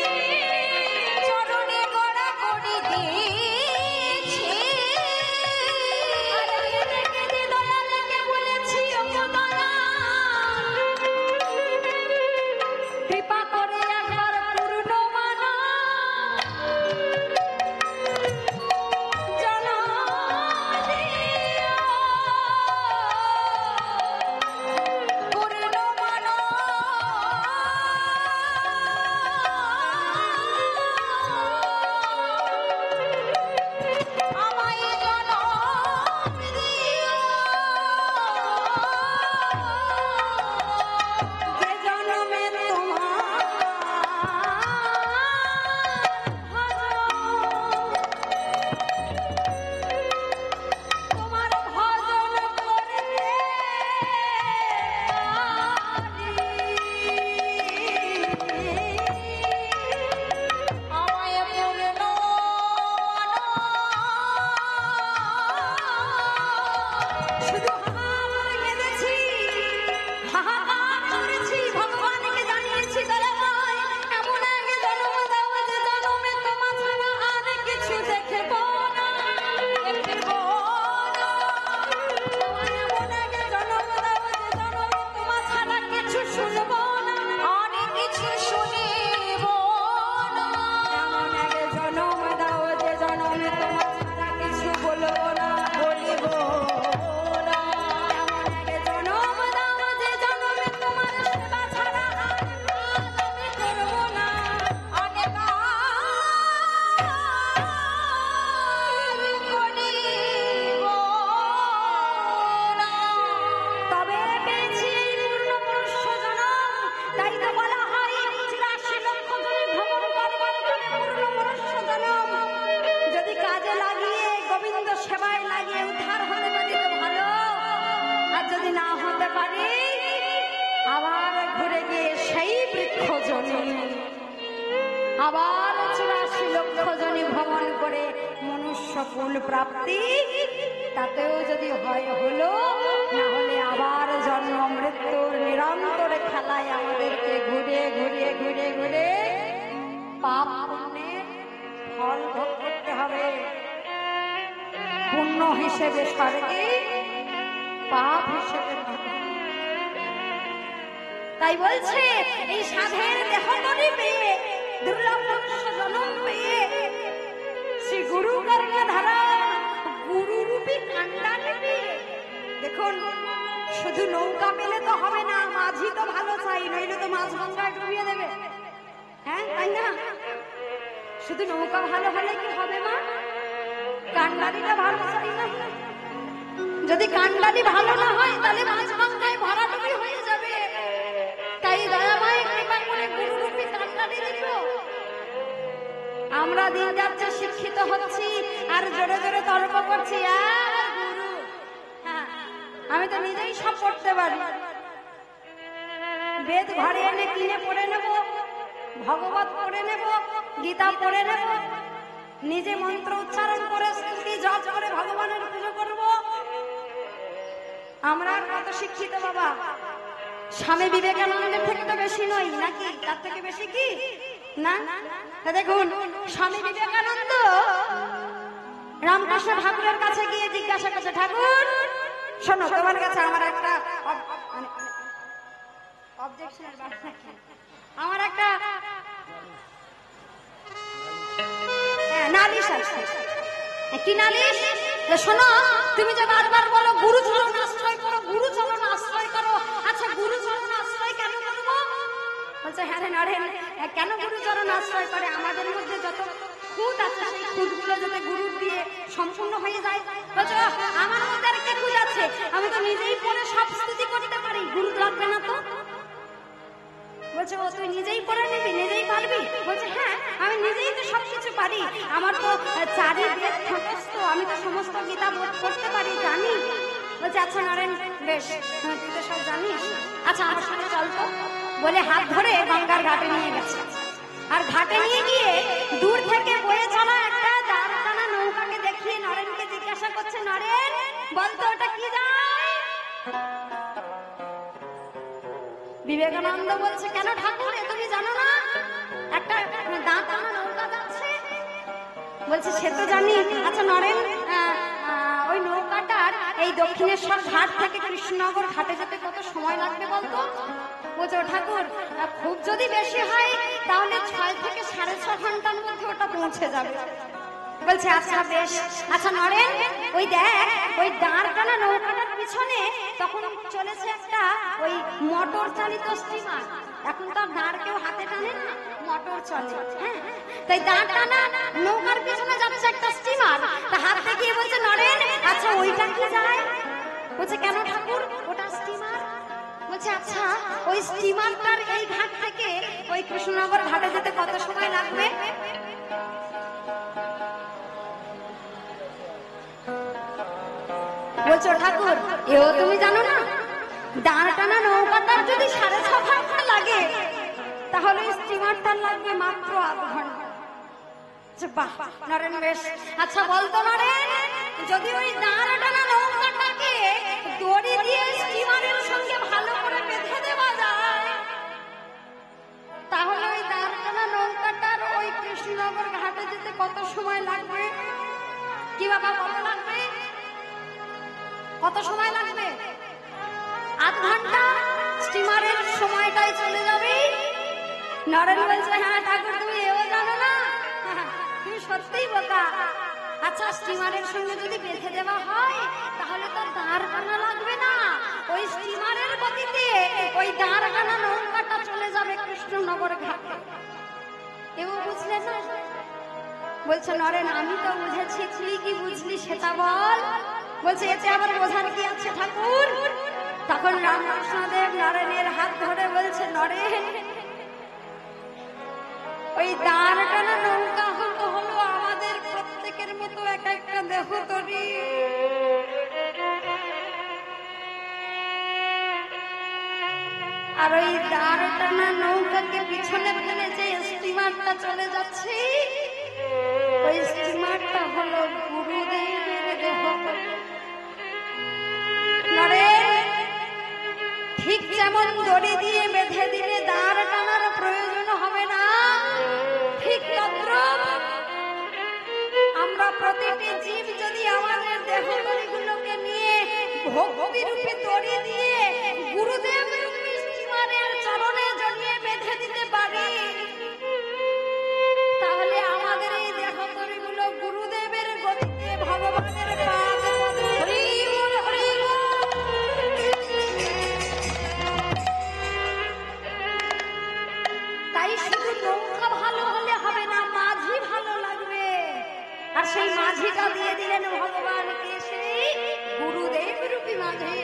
চরণে গড়া চলে। আবার 84 লক্ষ জনে ভ্রমণ করে মনুষ্য কুল প্রাপ্তি, তাতেও যদি হয় হলো, না হলে আবার জন্ম মৃত্যুর নিরন্তর খেলায় আমাদেরকে ঘুরে ঘুরে ঘুরে ঘুরে পাপ পুণ্যের ফল ভোগ করতে হবে। পুণ্য হিসেবে স্বর্গে, পাপ হিসেবে নরকে। তাই বলছে এই সাধের দেহ তরি পেয়ে, দুর্লভ মনুষ্য জন্ম পেয়ে, শ্রী গুরু কর্ণে ধারা গুরু রূপী কাণ্ডারি পেয়ে। দেখুন, শুধু নৌকা পেলে তো হবে না, মাঝি তো ভালো চাই, নইলে তো মাছ গঙ্গায় ডুবিয়ে দেবে। হ্যাঁ, তাই না? শুধু নৌকা ভালো হলে কি হবে মা? কাণ্ডারিটা ভালো চাই না? যদি কাণ্ডারি ভালো না হয় তাহলে মাছ গঙ্গায় ভরাডুবি হয়ে যাবে। তাই দয়াময় কৃপা করে গুরুরূপী কাণ্ডারি দিল। আমরা দিন যাচ্ছে শিক্ষিত হচ্ছি আর জোরে জোরে তর্ক করছি, আর গুরু, হ্যাঁ আমি তো নিজেই সব পড়তে পারি, বেদ ঘরে এনে কিনে পড়ে নেব, ভগবত পড়ে নেব, গীতা পড়ে নেব, নিজে মন্ত্র উচ্চারণ করে স্তুতি জপ করে ভগবানের পুজো করব। আমরা কত শিক্ষিত বাবা! স্বামী বিবেকানন্দের থেকে তো বেশি নই নাকি? তার থেকে বেশি কি না? দেখুন, স্বামী বিবেকানন্দ রামকৃষ্ণ ঠাকুরের কাছে গিয়ে জিজ্ঞাসা করছে, ঠাকুর শোনো, তোমার কাছে আমার একটা অবজেকশনের বার্তা, আমার একটা নালিশ আছে। কি নালিশ? শোনো, তুমি যে বারবার বলো গুরু চরণ আশ্রয় করো, গুরু চরণ আশ্রয় করো, আচ্ছা গুরু চরণ আশ্রয় কেন করবো? বলছে, হ্যাঁ রে নরেন, কেন গুরু চরণ আশ্রয় করে? আমাদের মধ্যে যত খুঁত আছে সেই খুঁতগুলো যাতে গুরু দিয়ে সম্পূর্ণ হয়ে যায়। বলছে, আমার মধ্যে আর কি খুঁত আছে? আমি তো নিজেই পড়ে সব স্তুতি করতে পারি, গুরু লাগবে না তো? বলছে, ও তুই নিজেই পড়ে নিবি, নিজেই পারবি? বলছে, হ্যাঁ আমি নিজেই তো সবকিছু পারি, আমার তো 4 বেদ ঠোঁটস্থ, আমি তো সমস্ত গীতা পড়তে পারি, জানি। বলছে, আচ্ছা নরেন, বেশ, তুই তো সব জানিস, আচ্ছা আমার সঙ্গে চল তো। বলে হাত ধরে গঙ্গার ঘাটে নিয়ে গেছে। আর ঘাটে নিয়ে গিয়ে দূর থেকে বয়ে চলা একটা দাঁড় টানা নৌকাকে দেখিয়ে নরেনকে জিজ্ঞাসা করছে, নরেন বলতো ওটা কি যায়? বিবেকানন্দ বলছে, কেন ঠাকুর, তুমি জানো না একটা দাঁত টানা নৌকা যাচ্ছে? বলছে, সে তো জানি। আচ্ছা নরেন, ওই নৌকাটার এই দক্ষিণেশ্বর ঘাট থেকে কৃষ্ণনগর ঘাটে যেতে কত সময় লাগবে বলতো? বলছে, ঠাকুর খুব যদি বেশি হয় তাহলে 6 থেকে 6.5 ঘন্টার মধ্যে ওটা পৌঁছে যাবে। বলছে, আচ্ছা বেশ। আচ্ছা নরেন, ওই দেখ ওই দাঁড় টানা নৌকাটার পিছনে তখন চলেছে একটা ওই মোটর চালিত স্টিমার। এখন তো দাঁড় কেউ হাতে টানে না, মোটর চলে। হ্যাঁ, তাই দাঁড় টানা নৌকার পিছনে যাচ্ছে একটা স্টিমার। তা হাত দেখিয়ে বলছে, নরেন আচ্ছা ওইটা কি যায়? বলছে, কেন ঠাকুর, ওটা স্টিমার। বলছে, আচ্ছা ওই স্টিমারটার এই ঘাট থেকে ওই কৃষ্ণনগর ঘাটে যেতে কত সময় লাগবে? বলছো, ঠাকুর এও তুমি জানো না? দাঁড় টানা নৌকাটার যদি 6.5 ঘন্টা লাগে তাহলে স্টিমারটার লাগবে মাত্র আধ ঘন্টা। বাহ নরেন, বেশ। আচ্ছা বলতো নরেন, যদি ওই দাঁড় টানা নৌকাটাকে দড়ি দিয়ে স্টিমারের সঙ্গে ভালো করে বেঁধে দেওয়া যায় তাহলে ওই দাঁড় টানা নৌকাটার ওই কৃষ্ণনগর ঘাটে যেতে কত সময় লাগবে? কি বাবা, কত লাগবে? কত সময় লাগবে? আধ ঘন্টা। স্টিমারের সময়টাই চলে যাবে। নরেন বলছে, হ্যাঁ ঠাকুর তুমি এও জানো না, তুমি সত্যিই বোকা। আচ্ছা স্টিমারের সঙ্গে যদি বেঁধে দেওয়া হয় তাহলে তো দাঁড় টানা লাগবে না, ওই স্টিমারের গতিতে ওই দাঁড় টানা নৌকাটা চলে যাবে কৃষ্ণনগর ঘাটে। এও বুঝলে না? বলছে, নরেন আমি তো বুঝেছি, তুই কি বুঝলি সেটা বল। বলছে, এতে আবার বোঝার কি আছে ঠাকুর? তখন রামকৃষ্ণদেব নরেনের হাত ধরে বলছে, নরেন ওই দাঁড় টানা নৌকা হলো আমাদের প্রত্যেকের মতো এক একটা দেহ তরি। আর ওই দাঁড় টানা নৌকাকে পিছনে ফেলে যে স্টিমারটা চলে যাচ্ছে, ওই স্টিমারটা হলো গুরুদেবের দেহ। ঠিক যেমন দড়ি দিয়ে বেঁধে দিলে দাঁড় টানার প্রয়োজন হবে না, ঠিক তদ্রূপ আমরা প্রতিটি জীব যদি আমাদের দেহ দড়িগুলোকে নিয়ে ভক্তিরূপে দড়ি দিয়ে গুরুদেবের স্টিমারের চরণে জড়িয়ে বেঁধে দিতে পারি, তাহলে আমাদের এই দেহ দড়িগুলো গুরুদেবের গতিতে ভগবানের পাদ হরি বল হরি বল। তাই শুধু নৌকা ভালো হলে হবে না, মাঝি ভালো লাগবে। আর সেই মাঝিটা দিয়ে দিলেন ভগবানকে, সেই গুরুদেব রূপী মাঝি।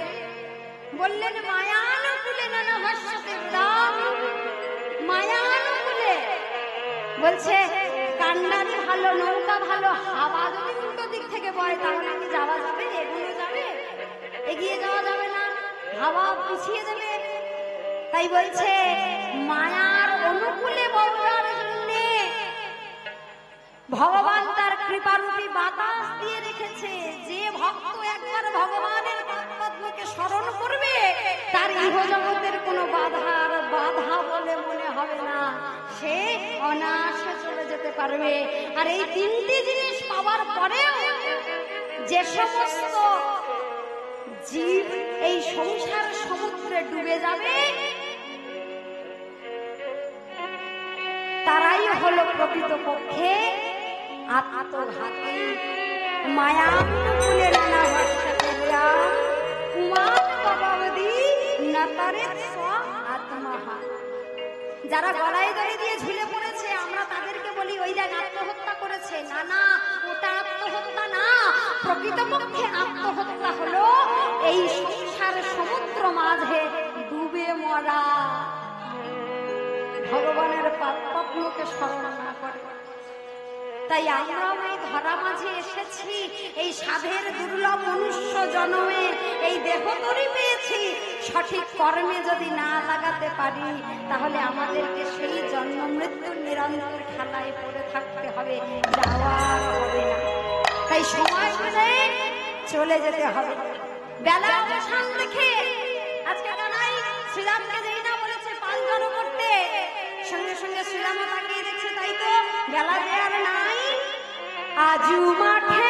বললেন মায়ানুকূলে নানা ভাষ্যতে দাম, মায়ানুকূলে বলছে কান্ডারি ভালো, নৌকা ভালো, হাওয়া যদি উল্টো দিক থেকে বয় তাহলে কি যাওয়া যাবে? এগুলো যাবে, এগিয়ে যাওয়া যাবে না, হাওয়া পিছিয়ে দেবে। তাই বলছে মায়ার অনুকূলে বলার জন্য ভগবান তার কৃপারূপী বাতাস দিয়ে রেখেছে। যে ভক্ত একবার ভগবানের পদ্মকে স্মরণ করবে তার ইহজগতের কোনো বাধার বাধা বলে মনে হবে না, সে অনায়াসে চলে যেতে পারবে। আর এই তিনটি জিনিস পাওয়ার পরেও যে সমস্ত জীব এই সংসার সমুদ্রে ডুবে যাবে তারাই হলো প্রকৃতপক্ষে আত্মঘাতী। মায়ানুকূলে নানা ভাষ্যতে রাম কুমার বাবাবদি নাতারে স্ব আত্মহা। যারা গলায় দড়ি দিয়ে ঝুলে পড়েছে আমরা তাদেরকে বলি ওই দেখ আত্মহত্যা করেছে। না না, ওটা আত্মহত্যা না। প্রকৃতপক্ষে আত্মহত্যা হলো এই সংসার সমুদ্র মাঝে ডুবে মরা, ভগবানের পদ্মকে স্মরণ না করে। তাই আমরা এই ধরা মাঝে এসেছি, এই সাধের দুর্লভ মনুষ্য জন্মে এই দেহ তরি পেয়েছি। সঠিক কর্মে যদি না লাগাতে পারি তাহলে আমাদেরকে সেই জন্ম মৃত্যুর নিরন্তর খেলায় পড়ে থাকতে হবে, যাওয়ার হবে না। তাই সময় পেলে চলে যেতে হবে। বেলা অবসান দেখে আজকে জানাই শ্রীরামকে যেই না বলেছে পাল জড় করতে, সঙ্গে সঙ্গে শ্রীরামও তাকিয়ে দেখছে, তাই তো বেলা যে আর নাই। আজু মাঠে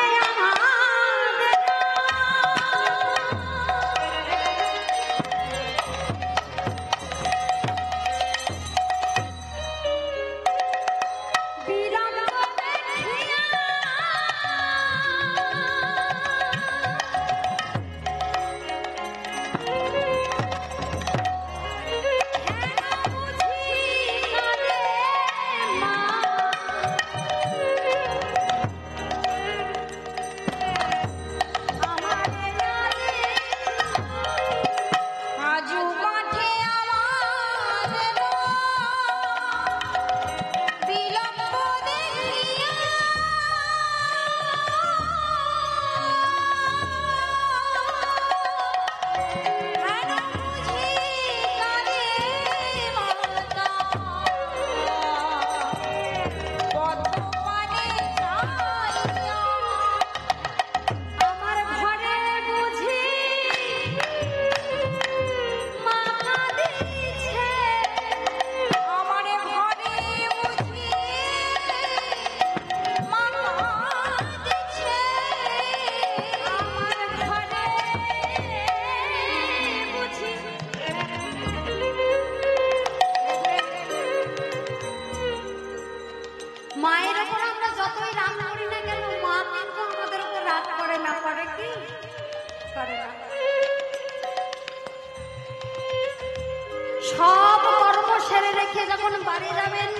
সব কর্ম সেরে রেখে যখন বাড়ি যাবেন,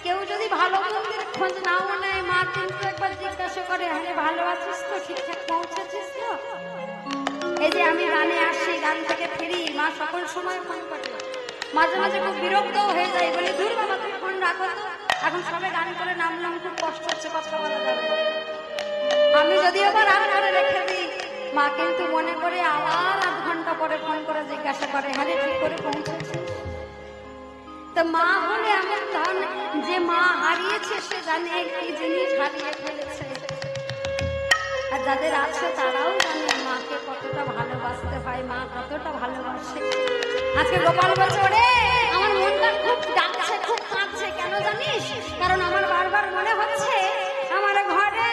কেউ যদি ভালো মন্দির খোঁজ নাও নেয়, মা কিন্তু একবার জিজ্ঞাসা করে, হ্যাঁ ভালো আছিস তো, ঠিকঠাক পৌঁছেছিস তো? এই যে আমি গানে আসি, গান থেকে ফিরি, মা সকল সময় ফোন করে। মাঝে মাঝে খুব বিরক্ত হয়ে যায়, বলি দূর বাবা তুমি ফোন রাখো তো, এখন সবে গান করে নামলাম, খুব কষ্ট হচ্ছে, কথা বলা যাবে। আমি যদি আবার রান করে রেখে দিই, মা কিন্তু মনে করে আবার 8 ঘন্টা পরে ফোন করে জিজ্ঞাসা করে, হ্যাঁ ঠিক করে পৌঁছেছিস? তো মা হলে এমন ধন যে মা হারিয়েছে সে জানে কি জিনিস হারিয়ে ফেলেছে, আর যাদের আছে তারাও জানে মাকে কতটা ভালোবাসতে হয়, মা কতটা ভালোবাসে। আজকে গোপাল বলছে ওরে আমার মনটা খুব ডাকছে, খুব কাঁদছে, কেন জানিস? কারণ আমার বারবার মনে হচ্ছে আমার ঘরে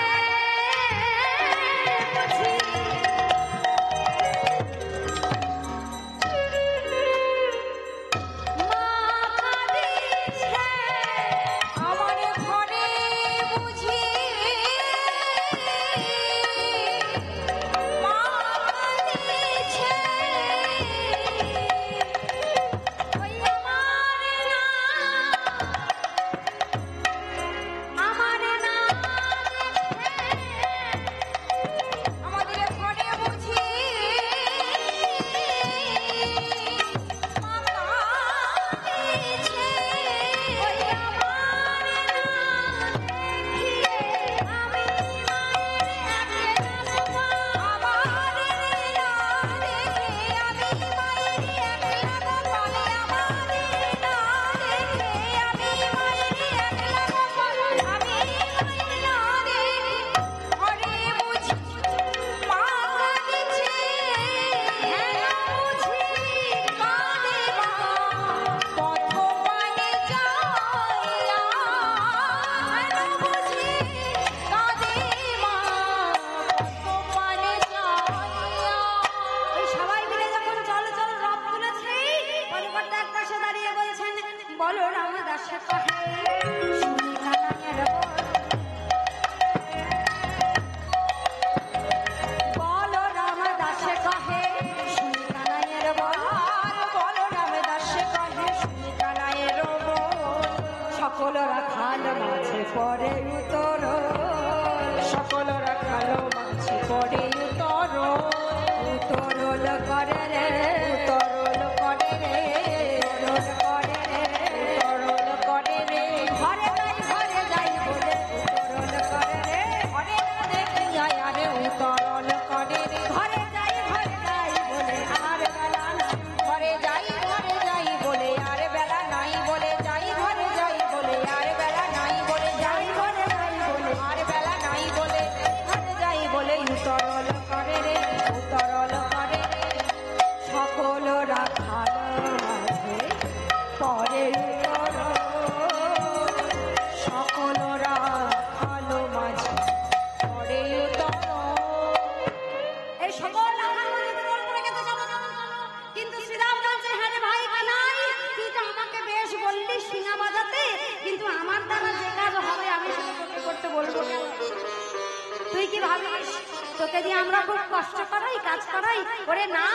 তোকে দিয়ে আমরা খুব কষ্ট করাই, কাজ করাই। ওরে না,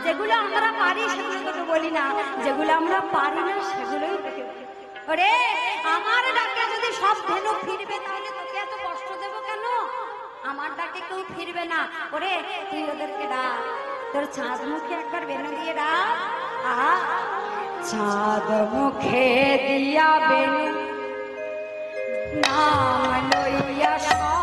যেগুলো আমরা পারি সেগুলো তোকে বলি না, যেগুলো আমরা পারি না সেগুলোই তোকে। ওরে আমার ডাকে যদি সব ধেনু ফিরবে তাহলে তোকে এত কষ্ট দেব কেন? আমার ডাকে কেউ ফিরবে না। ওরে তুই ওদেরকে ডাক, তোর চাঁদ মুখে একবার বেনু দিয়ে ডাক। আহা, চাঁদ মুখে দিয়া বেনু নাম লইয়া সব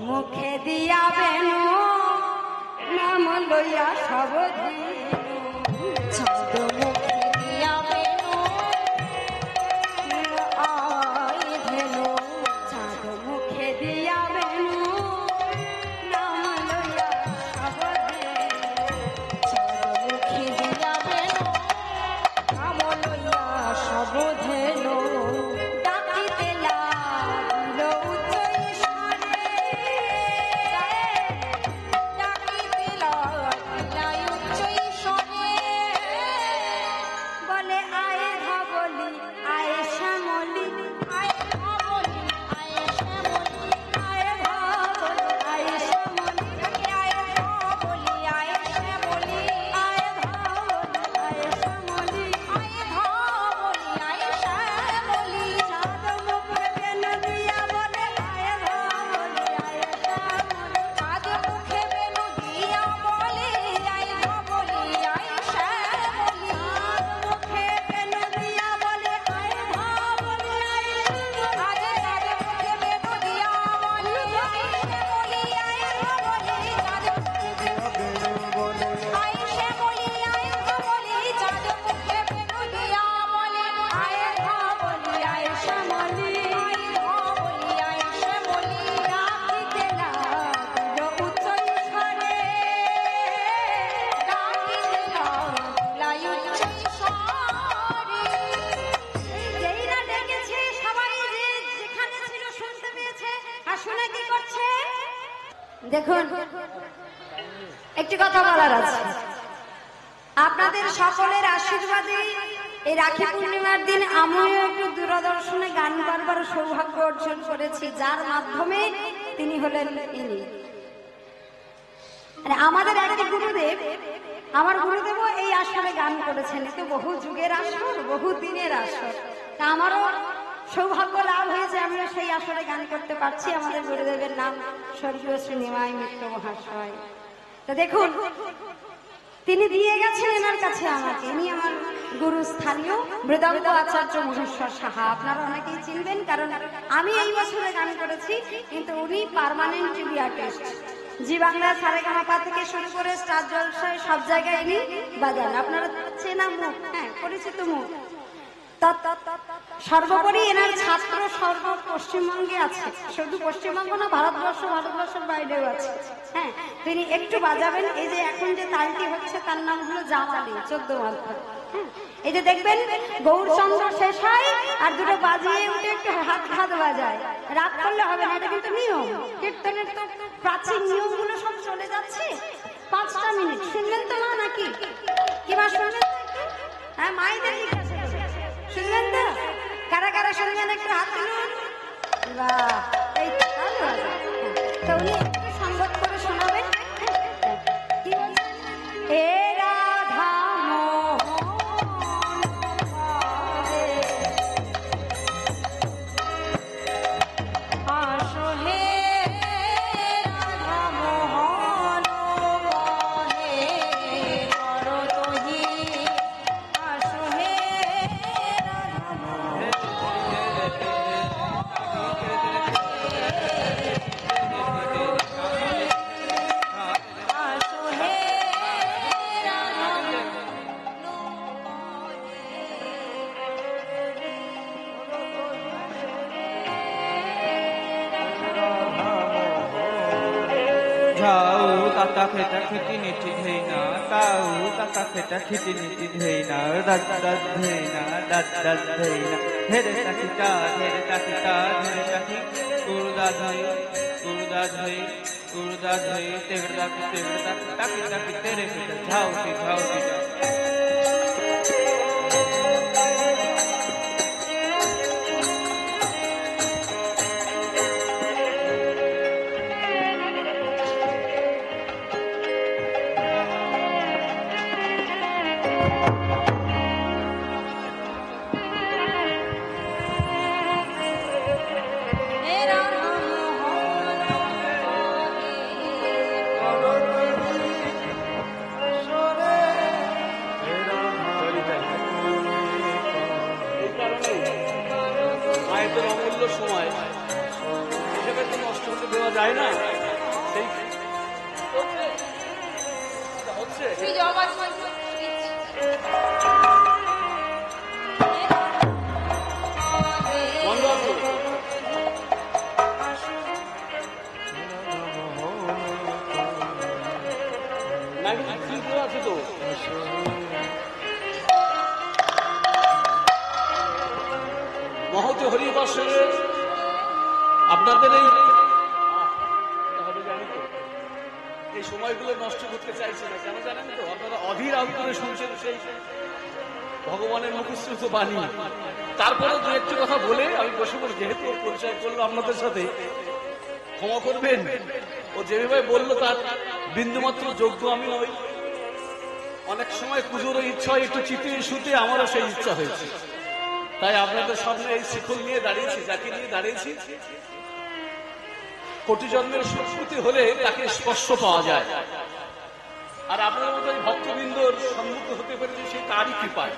মুখে দিয়া বেনু নাম লইয়া সব চাঁদ মুখে দিয়া বেনু আয় ধেনু চাঁদ মুখে দিয়া বেনু নাম লইয়া সব চাঁদ মুখে দিয়া বেনু নাম লইয়া সব ধেনু ডাকিতে লাগিল উচ্চ স্বরে ডাকিতে লাগিল উচ্চ স্বরে বলে আয় ধবলি আয় শ্যামলি আয় ধবলি আয় শ্যামলি আয় ধবলি আয় শ্যামলি আয় ধবলি আয় শ্যামলি আয় ধবলি আয় শ্যামলি আয় ধবলি আয় শ্যামলি চাঁদ মুখে বেন দিয়া বলে আয় ধবলি আয় শ্যামলি চাঁদ মুখে বেনু দিয়া বলে আয় ধবলি আয় শ্যামলি মুখে বেন দিয়া বলে আয় ধবলি আয় শ্যামলি চাঁদ মুখে বেনু দিয়া বলে আয় শ্যামলি আয় ধবলি চাঁদ মুখে আয় শ্যামলি আয় ধবলি চাঁদ মুখে বেনু দিয়া বলে আয় ধবলি আয় শ্যামলি আয় ধবলি আয় শ্যামলি ডাকিতে লাগিল উচ্চ স্বরে যেই না ডেকেছে সবাই যে যেখানে ছিল শুনতে পেয়েছে আর শুনে কি করছে দেখুন একটি কথা বলার আছে আপনাদের সকলের আশীর্বাদে এই রাখি পূর্ণিমার দিন আমিও একটু দূরদর্শনে গান করবার সৌভাগ্য অর্জন করেছি, যার মাধ্যমে তিনি হলেন ইনি। আর আমাদের একটি গুরুদেব, আমার গুরুদেবও এই আসরে গান করেছেন। এতে বহু যুগের আসর, বহু দিনের আসর। তা আমারও সৌভাগ্য লাভ হয়েছে, আমিও সেই আসরে গান করতে পারছি। আমাদের গুরুদেবের নাম স্বর্গীয় শ্রী নিমাই মিত্র মহাশয়। তো দেখুন, তিনি দিয়ে গেছেন এনার কাছে আমাকে। ইনি আমার গুরুস্থানীয় মৃদঙ্গ আচার্য মহেশ্বর সাহা। আপনারা অনেকেই চিনবেন, কারণ আমি এই বছরে গান করেছি, কিন্তু উনি পার্মানেন্ট টিভি আর্টিস্ট। জি বাংলা সারেগামাপা থেকে শুরু করে স্টার জলসায় সব জায়গায় ইনি বাজান। আপনারা চেনা মুখ, হ্যাঁ পরিচিত মুখ। সর্বোপরি এনার ছাত্র সর্ব পশ্চিমবঙ্গে আছে, শুধু পশ্চিমবঙ্গ না, ভারতবর্ষের বাইরেও আছে। হ্যাঁ, তিনি একটু বাজাবেন। এই যে এখন যে তালটি হচ্ছে তার নাম হলো জামালি, 14 মাত্রা। হ্যাঁ, এই যে দেখবেন গৌরচন্দ্র শেষ হয় আর দুটো বাজিয়ে উঠে একটু হাত হাত বাজায়। রাগ করলে হবে না, এটা কিন্তু নিয়ম। কীর্তনের তো প্রাচীন নিয়মগুলো সব চলে যাচ্ছে। 5টা মিনিট শুনলেন তো মা নাকি? কি মা শুনলেন? হ্যাঁ, মায়েদের শুনলেন তো? কারা কারা শুনলেন একটু হাত তুলুন। বাহ, এই তো ভালো আছে। তো উনি একটু সংগত করে শোনাবেন। কি বলছেন? এ রাধা মোহন পারে আসো হে রাধা মোহন মহে করো তোহি আসো হে রাধা মোহন আসো হে রাধা ঝাউ কাকা খেটা খেটি নিচি ধেইনা তাউ কাকা খেটা খেটি নিচি ধেইনা দাদ দাদ ধেইনা দাদ দাদ ধেইনা ধেরে তাকিটা ধেরে তাকিটা ধেরে তাকি উড়দা ধই উড়দা ধই উড়দা ধই তেগড়া তাকি তাকি তাকি তেরে খেটা ঝাউটি ঝাউটি হে রাধা মোহন মহে তুই জমা বন্ধ আছে। নাকি ঠিক আছে তো? মহৎ হরিবাসরে আপনাদের এই সময়গুলো নষ্ট করতে চাইছে না, কেন জানেন তো? আপনারা অধীর আগ্রহে শুনছেন সেই ভগবানের মুখশ্রুত বাণী। তারপরে দু একটি কথা বলে আমি বসে বসে যেহেতু পরিচয় করলো আপনাদের সাথে, ক্ষমা করবেন, ও যেভাবে বললো তার বিন্দুমাত্র যোগ্য আমি নই। অনেক সময় পুজোরও ইচ্ছা হয় একটু চিতে শুতে, আমারও সেই ইচ্ছা হয়েছে, তাই আপনাদের সামনে এই শিখল নিয়ে দাঁড়িয়েছি। যাকে নিয়ে দাঁড়িয়েছি, কোটি জন্মের সংস্কৃতি হলে তাকে স্পর্শ পাওয়া যায়, আর আপনার মতো এই ভক্তবৃন্দর সম্মুখ হতে পেরেছে সেই তারই কৃপায়।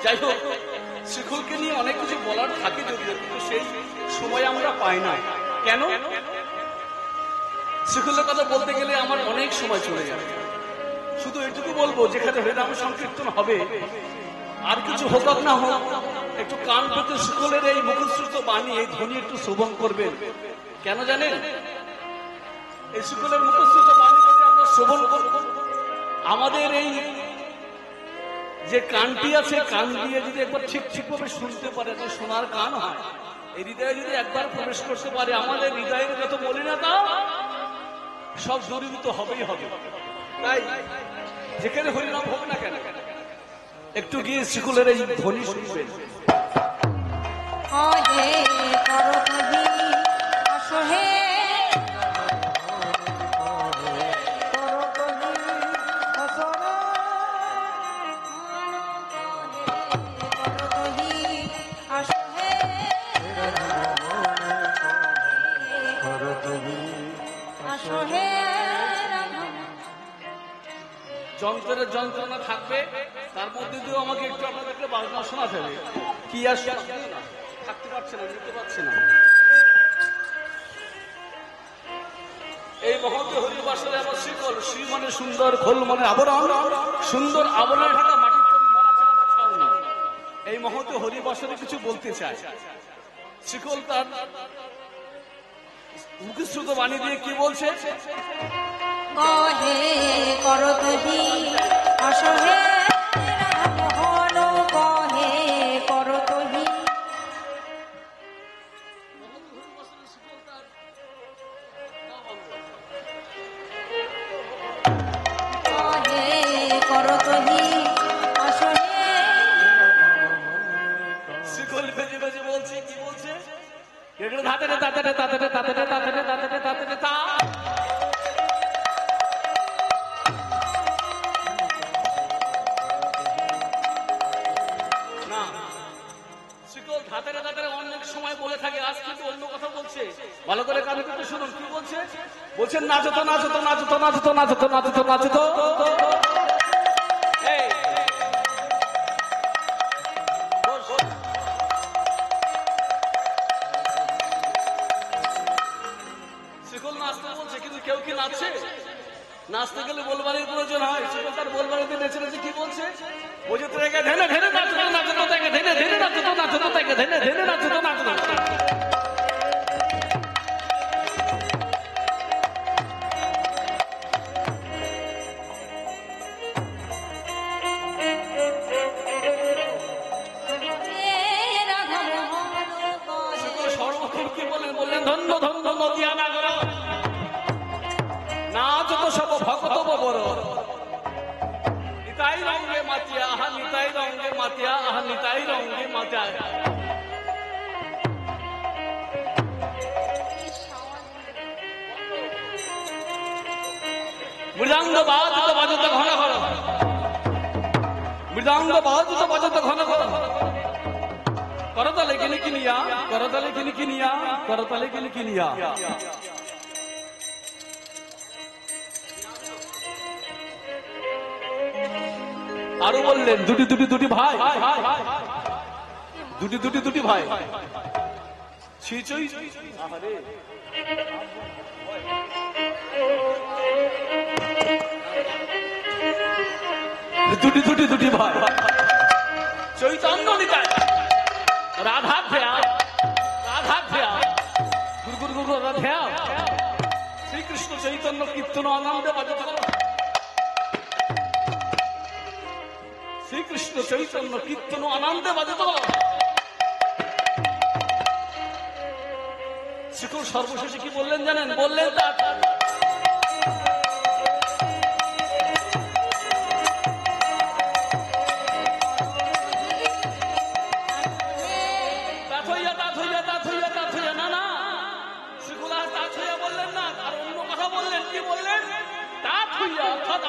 যাই হোক, শিখলকে নিয়ে অনেক কিছু বলার থাকে যদিও, কিন্তু সেই সময় আমরা পাই না। কেন? শিখলের কথা বলতে গেলে আমার অনেক সময় চলে যাবে। শুধু এটুকু বলবো, যেখানে হরিনাম সংকীর্তন হবে, আর কিছু হোক আর না হোক, একটু কান পেতে শিখলের এই মুখশ্রুত বাণী, এই ধ্বনি একটু শ্রবণ করবেন। কেন জানেন? এই শিখলের মুখশ্রুত বাণী যদি আমরা শ্রবণ করব, আমাদের এই যে কানটি আছে, কান দিয়ে যদি একবার ঠিক ঠিকভাবে শুনতে পারে, তো শোনার কান হয়, এই হৃদয়ে যদি একবার প্রবেশ করতে পারে, আমাদের হৃদয়ের যত মলিনতা সব দূরীভূত হবেই হবে। তাই যেখানে হরিনাম হোক না কেন, একটু গিয়ে শিখলের এই ধ্বনি শুনবেন। হে করো তুমি অসহে যন্ত্রের যন্ত্রণা থাকবে, তার মধ্যে দিয়েও আমাকে একটু আপনাদেরকে বাজনা শোনাতে হবে। কি আর থাকতে পারছে না, নিতে পারছে না। এই মহৎ হরিবাসরে আমার শিকল, শ্রী মানে সুন্দর, খোল মানে আবরণ, সুন্দর আবরণে ঢাকা মাটির তৈরি মরা চালা ছাউনি। এই মহৎ হরিবাসরে কিছু বলতে চায়। শিকল তার মুখশ্রুত বাণী দিয়ে কি বলছে? কহে করো তুমি অসহে মোহন, কহে করো তুমি কহে করো তুমি অসহে। শিকল ভেজে ভেজে বলছে, কি বলছে? তাতে তাতে তাতে তাতে তাতে তাতে তাতে তা ধাতারে ধাতারে অনেক সময় বলে থাকে, আজ কিন্তু অন্য কথা বলছে। ভালো করে কানে পেতে শুনুন, কি বলছে? বলছেন নাচো তো নাচো তো নাচো তো নাচো তো নাচো তো নাচো তো নাচো তো। শিকল নাচতে বলছে, কিন্তু কেউ কি নাচছে? নাচতে গেলে বলবারের প্রয়োজন হয়। শিকল তার বলবারিতে নেচে নেচে কি বলছে? বলছে তোকে ধেনে ধেনে নাচো তো নাচো তো, তাকে ধেনে ধেনে নাচো তো নাচো তো, তাকে ধেনে ধেনে নাচো তো নাচো তো। সর্বক্ষণ কি বললেন? ধন্য ধন্য নদিয়া নাগর, নাচ তো সব ভগত বর, নিতাই রঙ্গে মাতিয়া, আহা নিতাই রঙ্গে মাতিয়া, আহা নিতাই রঙ্গে মাতিয়া। মৃদাঙ্গ বাজিত বাজত ঘন ঘন, মৃদাঙ্গ বাজিত বাজত ঘন ঘন, করতালে গেলে কিনিয়া, করতালে গেলে কিনিয়া, করতালে গেলে কিনিয়া। আরো বললেন দুটি দুটি দুটি ভাই, দুটি দুটি দুটি ভাই। ছিচই আহারে দুটি ভাই চৈতন্য নিতাই রাধা খেয়া গুরু রাধা শ্রীকৃষ্ণ চৈতন্য কীর্তন আনন্দে বাজে শ্রীকৃষ্ণ চৈতন্য কীর্তন আনন্দে বাজে শিখর সর্বশেষে কি বললেন জানেন? বললেন তার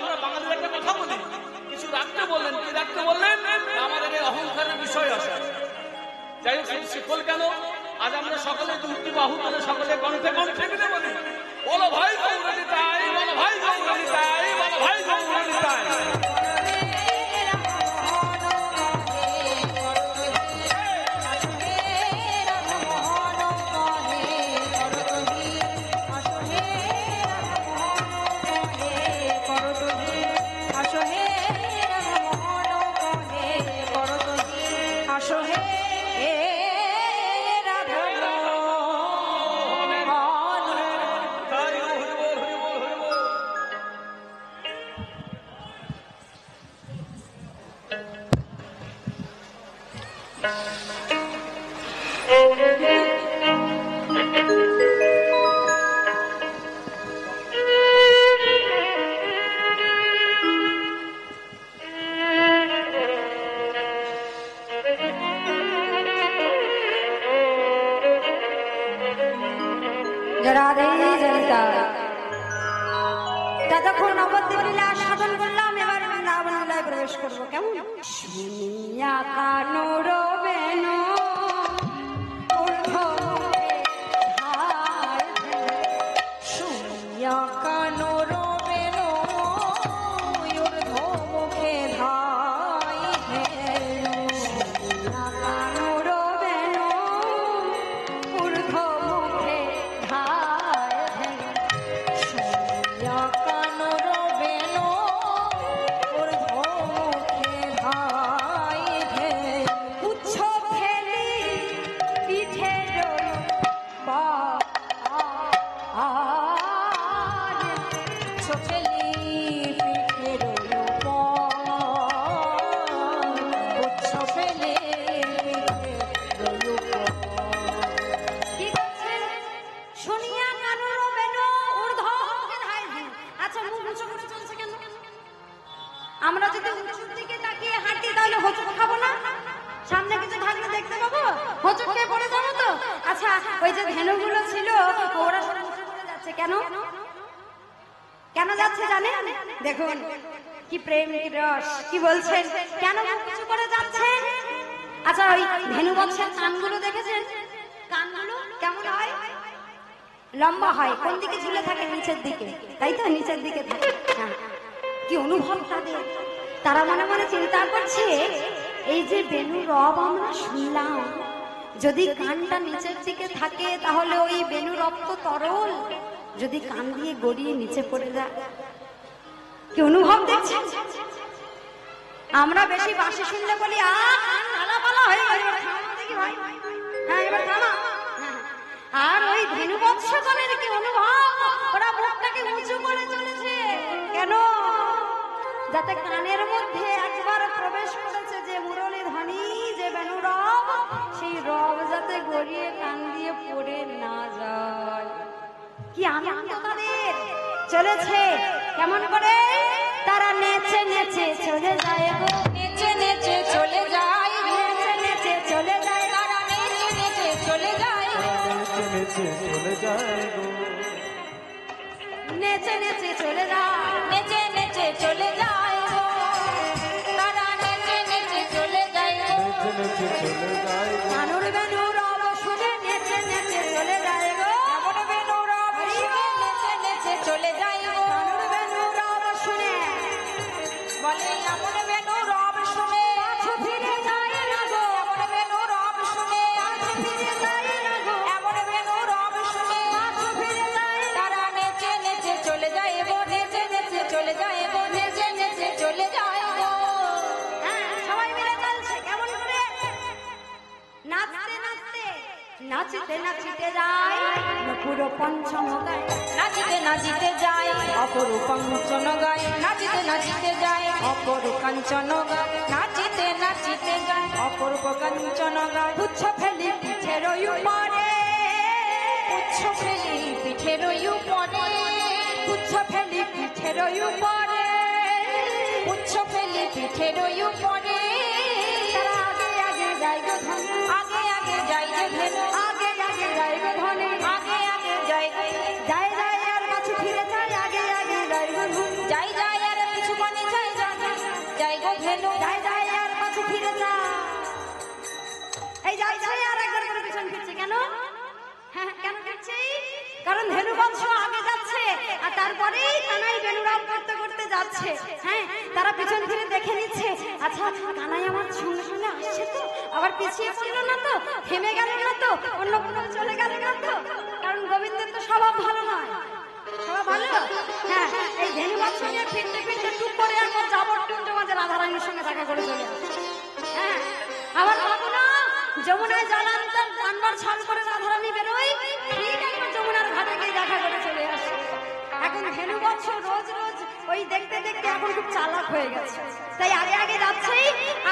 আমরা বাঙালির একটা কথা বলি, কিছু রাখতে বললেন, কি রাখতে বললেন? আমাদের এই অহংকারের বিষয় আসে। যাই হোক, শিকল কেন আজ আমরা সকলে দুটি বাহু তুলে সকলে কণ্ঠে কণ্ঠে মিলে বলি, বলো ভাই গৌরী তাই, বলো ভাই গৌরী তাই, বলো ভাই গৌরী তাই। ততক্ষণ নবদ্বীপ লীলা সাধন করলাম, এবার বৃন্দাবন লীলায় প্রবেশ করবো। কেমন? শুনিয়া কানুর বেনু শুনিয়া কানুর বেনু মুখে ধাই শুনিয়া কানুর বেনু ঊর্ধ্ব মুখে ধাই শুনিয়া কানুর বেনু ঊর্ধ্ব মুখে ধাই উচ্ছ ফেলি পিঠে বা ফেলি পিঠে উচ্ছ ফেলি কি করছেন? শুনিয়া কানুর বেনু ঊর্ধ্ব মুখে ধাই। আচ্ছা, মুখ উঁচু করে চলছে কেন? আমরা যদি উঁচুর দিকে তাকিয়ে হাঁটি তাহলে হোঁচট খাবো না? সামনে কিছু থাকলে দেখতে পাবো, হোঁচট খেয়ে পড়ে যাবো তো। আচ্ছা, ওই যে ধেনুগুলো ছিল ওরা সব উঁচু করে যাচ্ছে কেন? কেন যাচ্ছে জানেন? দেখুন কি প্রেম, কি রস, কি বলছেন, কেন উঁচু করে যাচ্ছে? আচ্ছা, ওই ধেনু বংশের কানগুলো দেখেছেন? কানগুলো কেমন হয়? লম্বা হয়। কোন দিকে ঝুলে থাকে? নিচের দিকে, তাই তো? নিচের দিকে থাকে। হ্যাঁ, কি অনুভব তাদের! তারা মনে মনে চিন্তা করছে, এই যে বেনু রব আমরা শুনলাম, যদি কানটা নিচের দিকে থাকে তাহলে ওই বেনু রব তো তরল, যদি কান দিয়ে গড়িয়ে নিচে পড়ে যায়। কি অনুভব দেখছেন? আমরা বেশি বাঁশি শুনলে বলি কান নালাপালা হয়ে গেল, দেখি ভাই, হ্যাঁ এবার থামা। আর ওই ধেনু বৎসগণের কি অনুভব, ওরা মুখটাকে উঁচু করে চলেছে কেন? যাতে কানের মধ্যে একবার প্রবেশ করেছে যে মুরলী ধ্বনি, যে বেনু রব, সেই রব যাতে গড়িয়ে কান দিয়ে পড়ে না যায়। কি আনন্দ তাদের চলেছে! কেমন করে তারা নেচে নেচে চলে যায় গো, নেচে নেচে চলে যায়, নেচে নেচে চলে যায়, তারা নেচে নেচে চলে যায়, নেচে চলে যায় গো, নেচে নেচে চলে যায়, নেচে নেচে চলে যায় গো, তারা নেচে নেচে চলে যায় গো, নেচে চলে যায় গো। কানুর বেনু রব শুনে নেচে নেচে চলে যায় গো, এমন বেনু রব শুনে নেচে নেচে চলে যায় গো, কানুর বেনু রব শুনে বলে এমন বেনু রব শুনে পাছু ফিরে যায় না গো, এমন বেনু রব শুনে পাছু ফিরে যায় না গো, এমন বেনু রব শুনে পাছু ফিরে যায় না। তারা নেচে নেচে চলে যায় গো, নেচে নেচে চলে যায় গো, নেচে নেচে চলে যায় গো। পুরো পঞ্চম গায় নাচিতে নাচিতে যায় অপরূপ কাঞ্চন গায় নাচিতে নাচিতে যায় অপরূপ কাঞ্চন গায় নাচিতে নাচিতে যায় অপরূপ কাঞ্চন গায় পুচ্ছ ফেলি পিঠের উপরে পুচ্ছ ফেলি পিঠের উপরে পুচ্ছ ফেলি পিঠের উপরে পুচ্ছ ফেলি পিঠের উপরে তারা আগে আগে যায় গো ধনে আগে আগে যায় যে ধেনু আগে আগে যায় গো ধনে আগে আগে যায় যায় যায় আর পাছু ফিরে যায় আগে আগে যায় গো ধনে যাই যাই আর কিছু মানে যাই যাই যাই গো ধেনু যায় যায় আর পাছু ফিরে যায় এই যাচ্ছে আর একবার করে পিছন ফিরছে কেন? হ্যাঁ কেন ফিরছে? কারণ ধেনু বংশ আগে যাচ্ছে আর তারপরেই কানাই বেনুরাম করতে করতে যাচ্ছে। হ্যাঁ তারা পিছন ফিরে দেখে নিচ্ছে, আচ্ছা কানাই আমার শুনে শুনে আসছে তো, আবার পিছিয়ে পড়লো না তো, থেমে গেল না তো, অন্য কোথাও চলে গেল না তো, কারণ গোবিন্দের তো স্বভাব ভালো নয়। স্বভাব ভালো? হ্যাঁ এই ধেনু বংশ নিয়ে ফিরতে ফিরতে টুক করে একবার যাবর টুকটো মাঝে রাধারানীর সঙ্গে দেখা করে চলে আসে। হ্যাঁ আবার ভাবো না যমুনায় আনবার ছাল করে রাধারানী বেরোয়, ঠিক একবার যমুনার ঘাটে গিয়ে দেখা করে চলে আসে। এখন ধেনু বংশ রোজ রোজ ওই দেখতে দেখতে এখন খুব চালাক হয়ে গেছে, তাই আগে আগে যাচ্ছে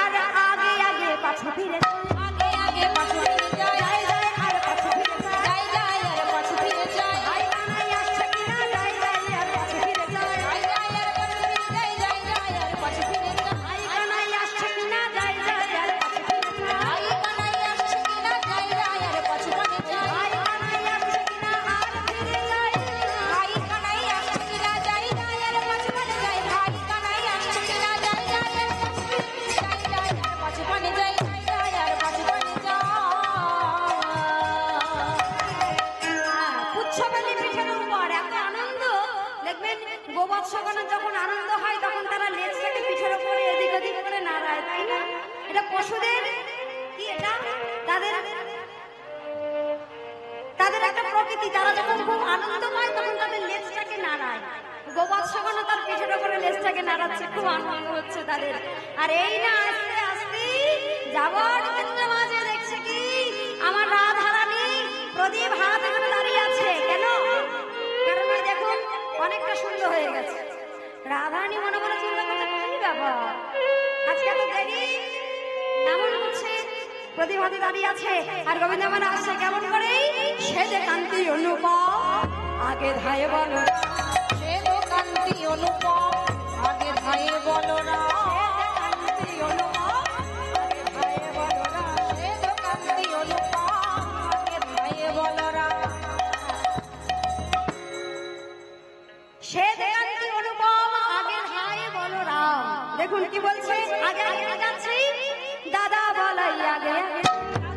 আর আগে আগে পাছু ফিরে আগে আগে পাছু ফিরে যায় যায় যায় আর পাছু ফিরে যায়। যাই যাই আর পাছু ফিরে যায় আই কানাই আসছে কিনা যায় যায় আর পাছু ফিরে যায়। যাই যাই আর পাছু ফিরে যায় যাই যাই আর পাছু ফিরে যায় আই কানাই আসছে কিনা যায় যায় আর পাছু ফিরে যায়। আই কানাই আসছে কিনা যাই যাই আর পাছু ফিরে যায় আই কানাই আসছে কিনা আর ফিরে যায়। ভাই কানাই আসছে কিনা যাই যাই আর পাছু ফিরে যায় ভাই কানাই আসছে কিনা যাই যাই আর পাছু ফিরে যায় যাই যাই আর পাছু ফিরে যায় যাই যাই আর পাছু ফিরে যায় পুচ্ছবেলি পিঠের উপর এত আনন্দ দেখবেন গোবৎসগণের যখন আনন্দ হয় তখন তারা লেজটাকে পিঠের উপরে এদিক ওদিক করে নাড়ায়, তাই না? এটা পশুদের কি, এটা তাদের তাদের একটা প্রকৃতি, তারা যখন খুব আনন্দ পায় তখন তাদের লেজটাকে নাড়ায়। গোবৎসগণও তার পিঠের উপরে লেজটাকে নাড়াচ্ছে, খুব আনন্দ হচ্ছে তাদের। আর এই না আস্তে আস্তে যাবার ক্ষেত্রে মাঝে দেখছে কি আমার রাধারানী প্রদীপ হাত ধরে দাঁড়িয়ে আছে। কেন? কারণ ওই দেখুন অনেকটা সুন্দর হয়ে গেছে। রাধারানী মনে মনে চিন্তা করছে কি ব্যাপার, আজকে তো দেরি এমন হচ্ছে, প্রদীপ হাতে দাঁড়িয়ে আছে আর গোবিন্দ মানে আসছে কেমন করে সেজে কান্তি অনুপম আগে ধায়ে বলো সে দোকান্তি অনুপম আগে ধায়ে বলো না কান্তি অনুপম আগে ধায়ে বলো না। সে দোকান্তি অনুপম আগে ধায়ে বলো না সে কান্তি অনুপম আগে ধায়ে বলো রাম। দেখুন কি বলছে, আগে আগে যাচ্ছি দাদা বলাই আগে আগে,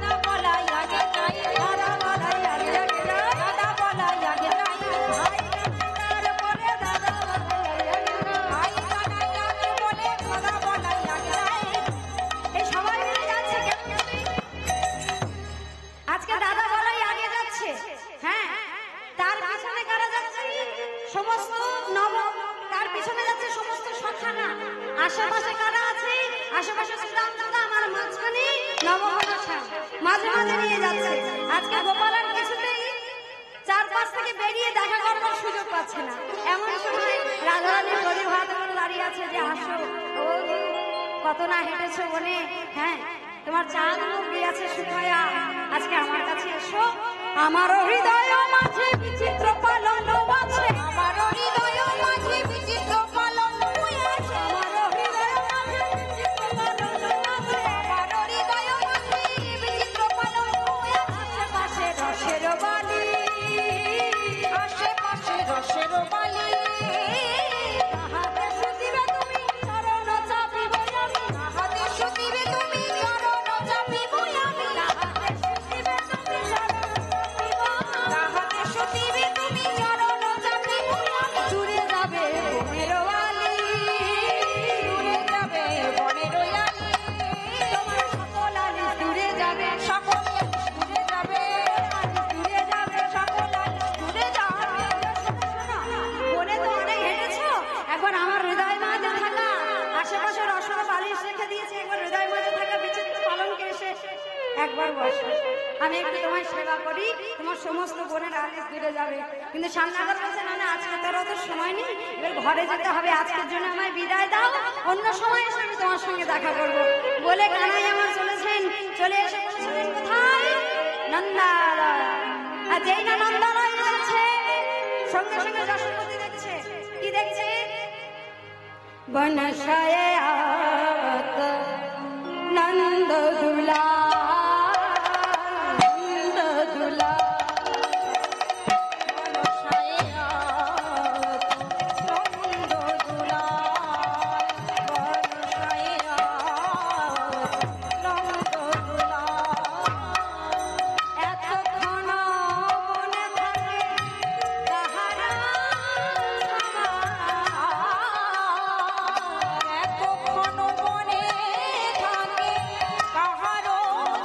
দাদা বলাই আগে যাই দাদা বলাই আগে আগে যাই, দাদা বলাই আগে যাই ভাই কান্তার পরে দাদা বলাই আগে যাই। ভাই কানাই আগে বলে দাদা বলাই আগে যাই এই সবাই মিলে যাচ্ছে কেমন করে? আজকে দাদা বলাই আগে যাচ্ছে। হ্যাঁ তার পিছনে কারা যাচ্ছে? সমস্ত নব, তার পিছনে যাচ্ছে সমস্ত সখানা। আশেপাশে কারা আছে? আশেপাশে সুদাম সুদাম আর মাঝখানে নবঘোষা মাঝে মাঝে নিয়ে যাচ্ছে। আজকে গোপালার কিছুতেই চারপাশ থেকে বেরিয়ে দেখা করবার সুযোগ পাচ্ছে না, এমন সময় রাধারানী প্রদীপ হাতে করে দাঁড়িয়ে আছে যে আসো ও কত না হেঁটেছো বনে, হ্যাঁ তোমার চাঁদ মুখ দিয়েছে সুমায়া, আজকে আমার কাছে এসো। আমারও হৃদয় মাঝে বিচিত্র পালন আছে, আমারও হৃদয় মাঝে বিচিত্র পালন আছে আমারও হৃদয় মাঝে বিচিত্র পালন আছে। আমারও হৃদয় মাঝে বিচিত্র পালন আছে আশেপাশে রসের বালি, আশেপাশে রসের বালি তাহাতে সুতিবে তুমি চরণ চাপিব আমি, হাতে সুতিবে তুমি চরণ চাপিব আমি তাহাতে সুতিবে তুমি চরণ চাপিব আমি। হাতে সুতিবে তুমি চরণ চাপিব আমি দূরে যাবে বনের আলি, দূরে যাবে বনের আলি তোমার সকল আলি দূরে যাবে, সকল দূরে যাবে দূরে যাবে সকল আলি দূরে যাবে বনে তো অনেক হেঁটেছো, একবার আমার হৃদয় মাঝে থাকা আশেপাশে রসনা বালিশ রেখে দিয়েছে, একবার হৃদয় মাঝে থাকা বিচিত্র পালনকে এসে একবার বসো। আমি একটু তোমার সেবা করি, তোমার সমস্ত বোনের আলিস দূরে যাবে। কিন্তু সামনাগর বলছে না না, আজকে তোর অত সময় নেই, এবার ঘরে যেতে হবে, আজকের জন্য আমায় বিদায় দাও, অন্য সময় এসে আমি তোমার সঙ্গে দেখা করবো বলে কানাই আমার চলেছেন। চলে এসে বলছিলেন কোথায়? নন্দালয়। আর যেই না নন্দালয় যাচ্ছে, সঙ্গে সঙ্গে যশোমতী দেখছে। কি দেখছে? বনসায় আত নন্দ দুলা, নন্দ দুলা, বনসায় আত নন্দ দুলা, বনসায় আত নন্দ দুলা। এতক্ষণ মনে থাকে তাহারা এতক্ষণ মনে থাকে কাহারো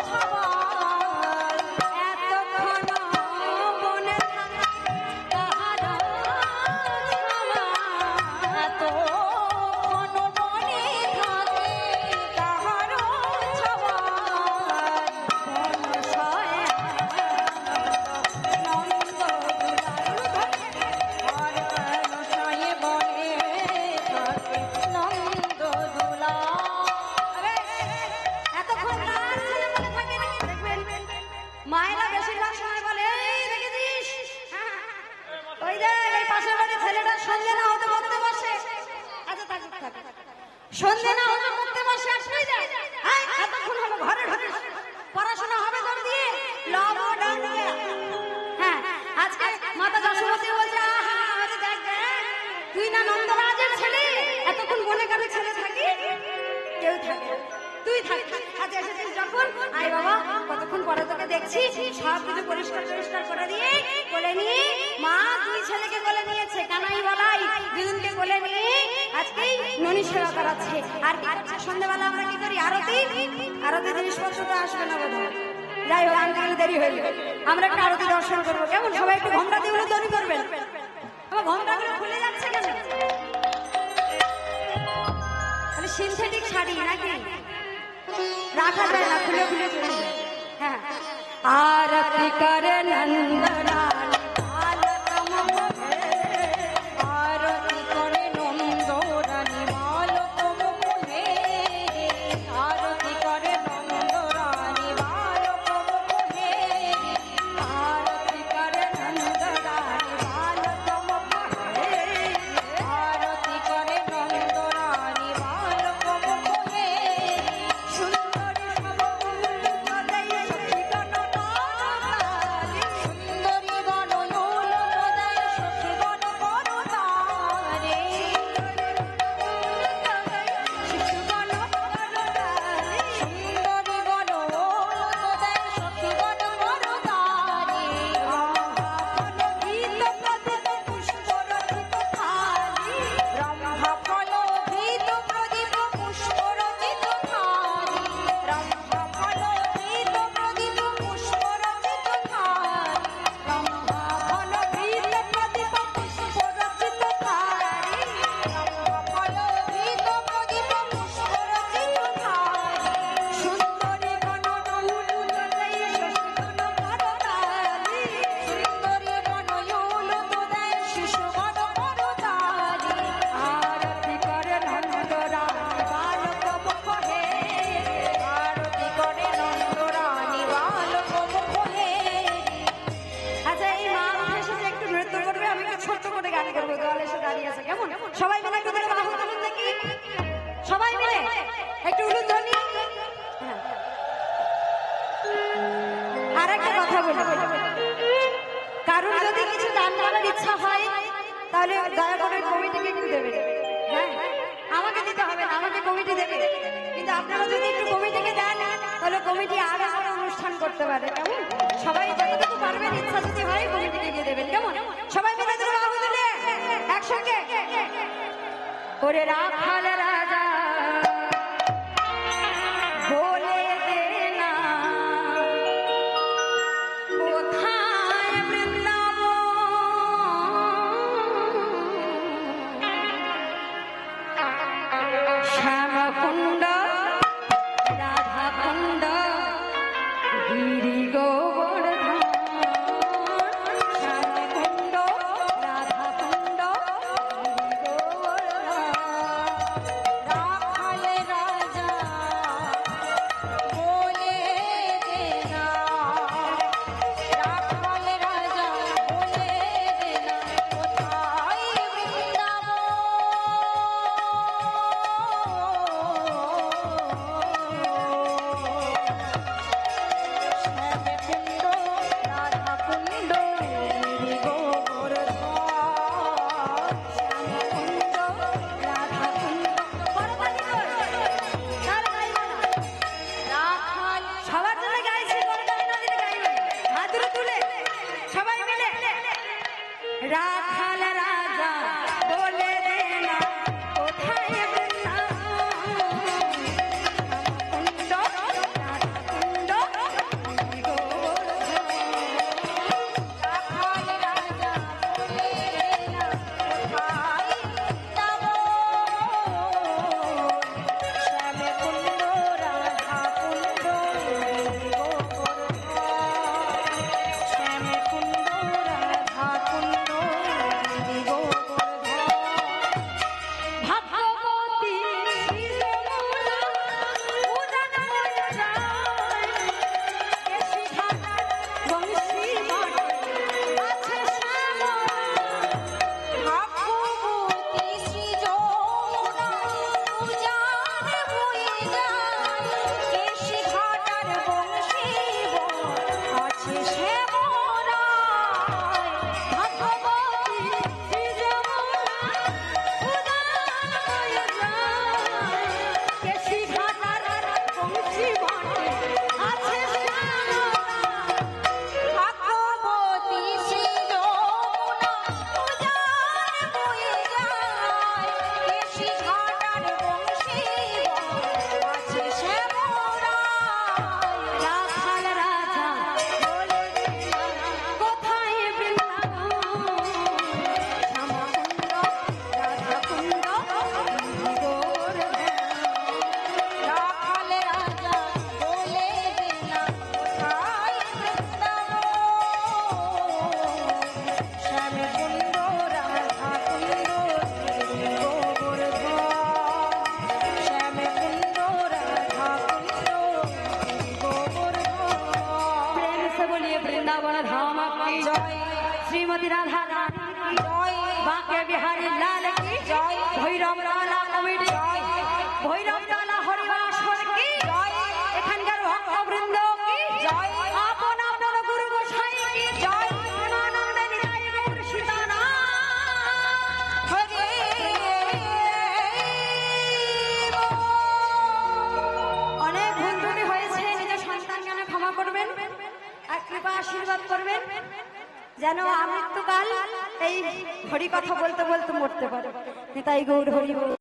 ছাওয়ার, এতক্ষণ মনে থাকে তাহারা এতক্ষণ মনে থাকে কাহারো ছাওয়ার, বনসায় নন্দ আর বনসায় বনে থাকে নন্দ দুলা। এতক্ষণ কার ছেলে মনে থাকে না? দেখবেন মায়েরা বেশিরভাগ সময় বলে, এই দেখেছিস, ওই দেখ এই পাশের বাড়ির ছেলেটা সন্ধে না হতে পড়তে বসে। আচ্ছা থাকুক থাকুক, সন্ধে না হতে পড়তে বসে আসলেই যায়। এই, এতক্ষণ হলো ঘরে ঢুকে পড়াশোনা হবে তোর দিয়ে, লব ডান দিয়ে। হ্যাঁ, আজকে মাতা যশোমতী বলছে, আহা আরে দেখ দেখ, তুই না নন্দরাজের ছেলে, এতক্ষণ মনে কারো ছেলে থাকি? কেউ থাকে না, তুই থাকিস। আজ এসেছিস যখন, আয় বাবা, কতক্ষণ পরে তোকে দেখছি, সব কিছু পরিষ্কার পরিষ্কার করে দিয়ে কোলে নিয়ে মা দুই ছেলেকে কোলে নিয়েছে, কানাই বলাই দুজনকে কোলে নিয়ে আজকেই ননি সেবা করাচ্ছে। আর কি করছে? সন্ধ্যাবেলা আমরা কি করি? আরতি। আরতি জিনিসপত্র তো আসবে না বোধ হয়। যাই হোক, আনতে দেরি হইল, আমরা একটা আরতি দর্শন করবো। কেমন? সবাই একটু ঘন্টা দিয়ে তৈরি করবেন। আমার ঘন্টাগুলো খুলে যাচ্ছে কেন? সিনথেটিক শাড়ি নাকি রাখা যায় না, খুলে খুলে চলে যায়। হ্যাঁ, আরতি করে নন্দলাল আলকম হে, আরতি করে নন্দরানী বালকম কোলে, আরতি করে নন্দরানী বালকম কোলে, আরতি করে নন্দলাল আলকম হে, আরতি করে নন্দরানী বালকম কোলে, সুন্দরী সবকুল তদয় সখীগণ তালি, সুন্দরী গণয়ুল মোদয় সখীগণ করতারে, শিশুগণ করতালি, সুন্দরী গণয়ুল মোদয় সখীগণ করতারে, গীত প্রদীপ পুষ্পরচিত থালি, রম্ভা ফল ঘৃত প্রদীপ পুষ্প রচিত থালি, রম্ভা ফল ঘৃত প্রদীপ পুষ্প রচিত থালি, রম্ভা ফল ঘৃত প্রদীপ পুষ্প রচিত থালি, রম্ভা ফল ঘৃত প্রদীপ পুষ্প রচিত থালি, সুন্দরী গণয়ুল তদয় শশীগণ করতালি, সুন্দরী গণয়ুল তোদয় শিশুগণ করতালি, আরতি করে নন্দরানী বালক মুখে, আরতি করে নন্দরানী বালকম কোলে। আচ্ছা এই মা এসেছে, একটু নৃত্য করবে, আমি একটু ছোট্ট করে গান করবো। দল এসে দাঁড়িয়ে আছে, কেমন? সবাই মিলে একটু করে বাহু তুলুন দেখি, সবাই মিলে একটু উলুধ্বনি। আর একটা কথা বলি, কারণ যদি কিছু দান করার ইচ্ছা হয় তাহলে দয়া করে কমিটিকে একটু দেবে। হ্যাঁ, আমাকে দিতে হবে না, আমাকে কমিটি দেবে। কিন্তু আপনারা যদি একটু কমিটিকে দেন তাহলে কমিটি আরো আরো অনুষ্ঠান করতে পারে। কেমন? সবাই যতটুকু পারবেন, ইচ্ছা যদি হয় কমিটিকে দিয়ে দেবেন। কেমন? সবাই মিলে ধরে বাহু তুলে একসঙ্গে। ওরে রাখাল রাজা বলে দে না কোথায় বৃন্দাবন, শ্যামকুণ্ড রাধাকুণ্ড গিরি গো শ্রীমতী রাধা রানী কি জয়, বাঁকে বিহারী লাল কি জয়, ভৈরব লালা কমিটি জয়, ভৈরব লালা হরিবাসর কি জয়, এখানকার ভক্তবৃন্দ কি জয়, আপন আপনার গুরু গোসাই কি জয়, প্রেমানন্দে নিতাই গৌর সীতানাথ হরে অনেক ভুল ত্রুটি হয়েছে, নিজের সন্তানকে অনেক ক্ষমা করবেন আর কৃপা আশীর্বাদ করবেন যেন আমৃত্যুকাল এই হরি কথা বলতে বলতে মরতে পারে। নিতাই গৌর হরি বল।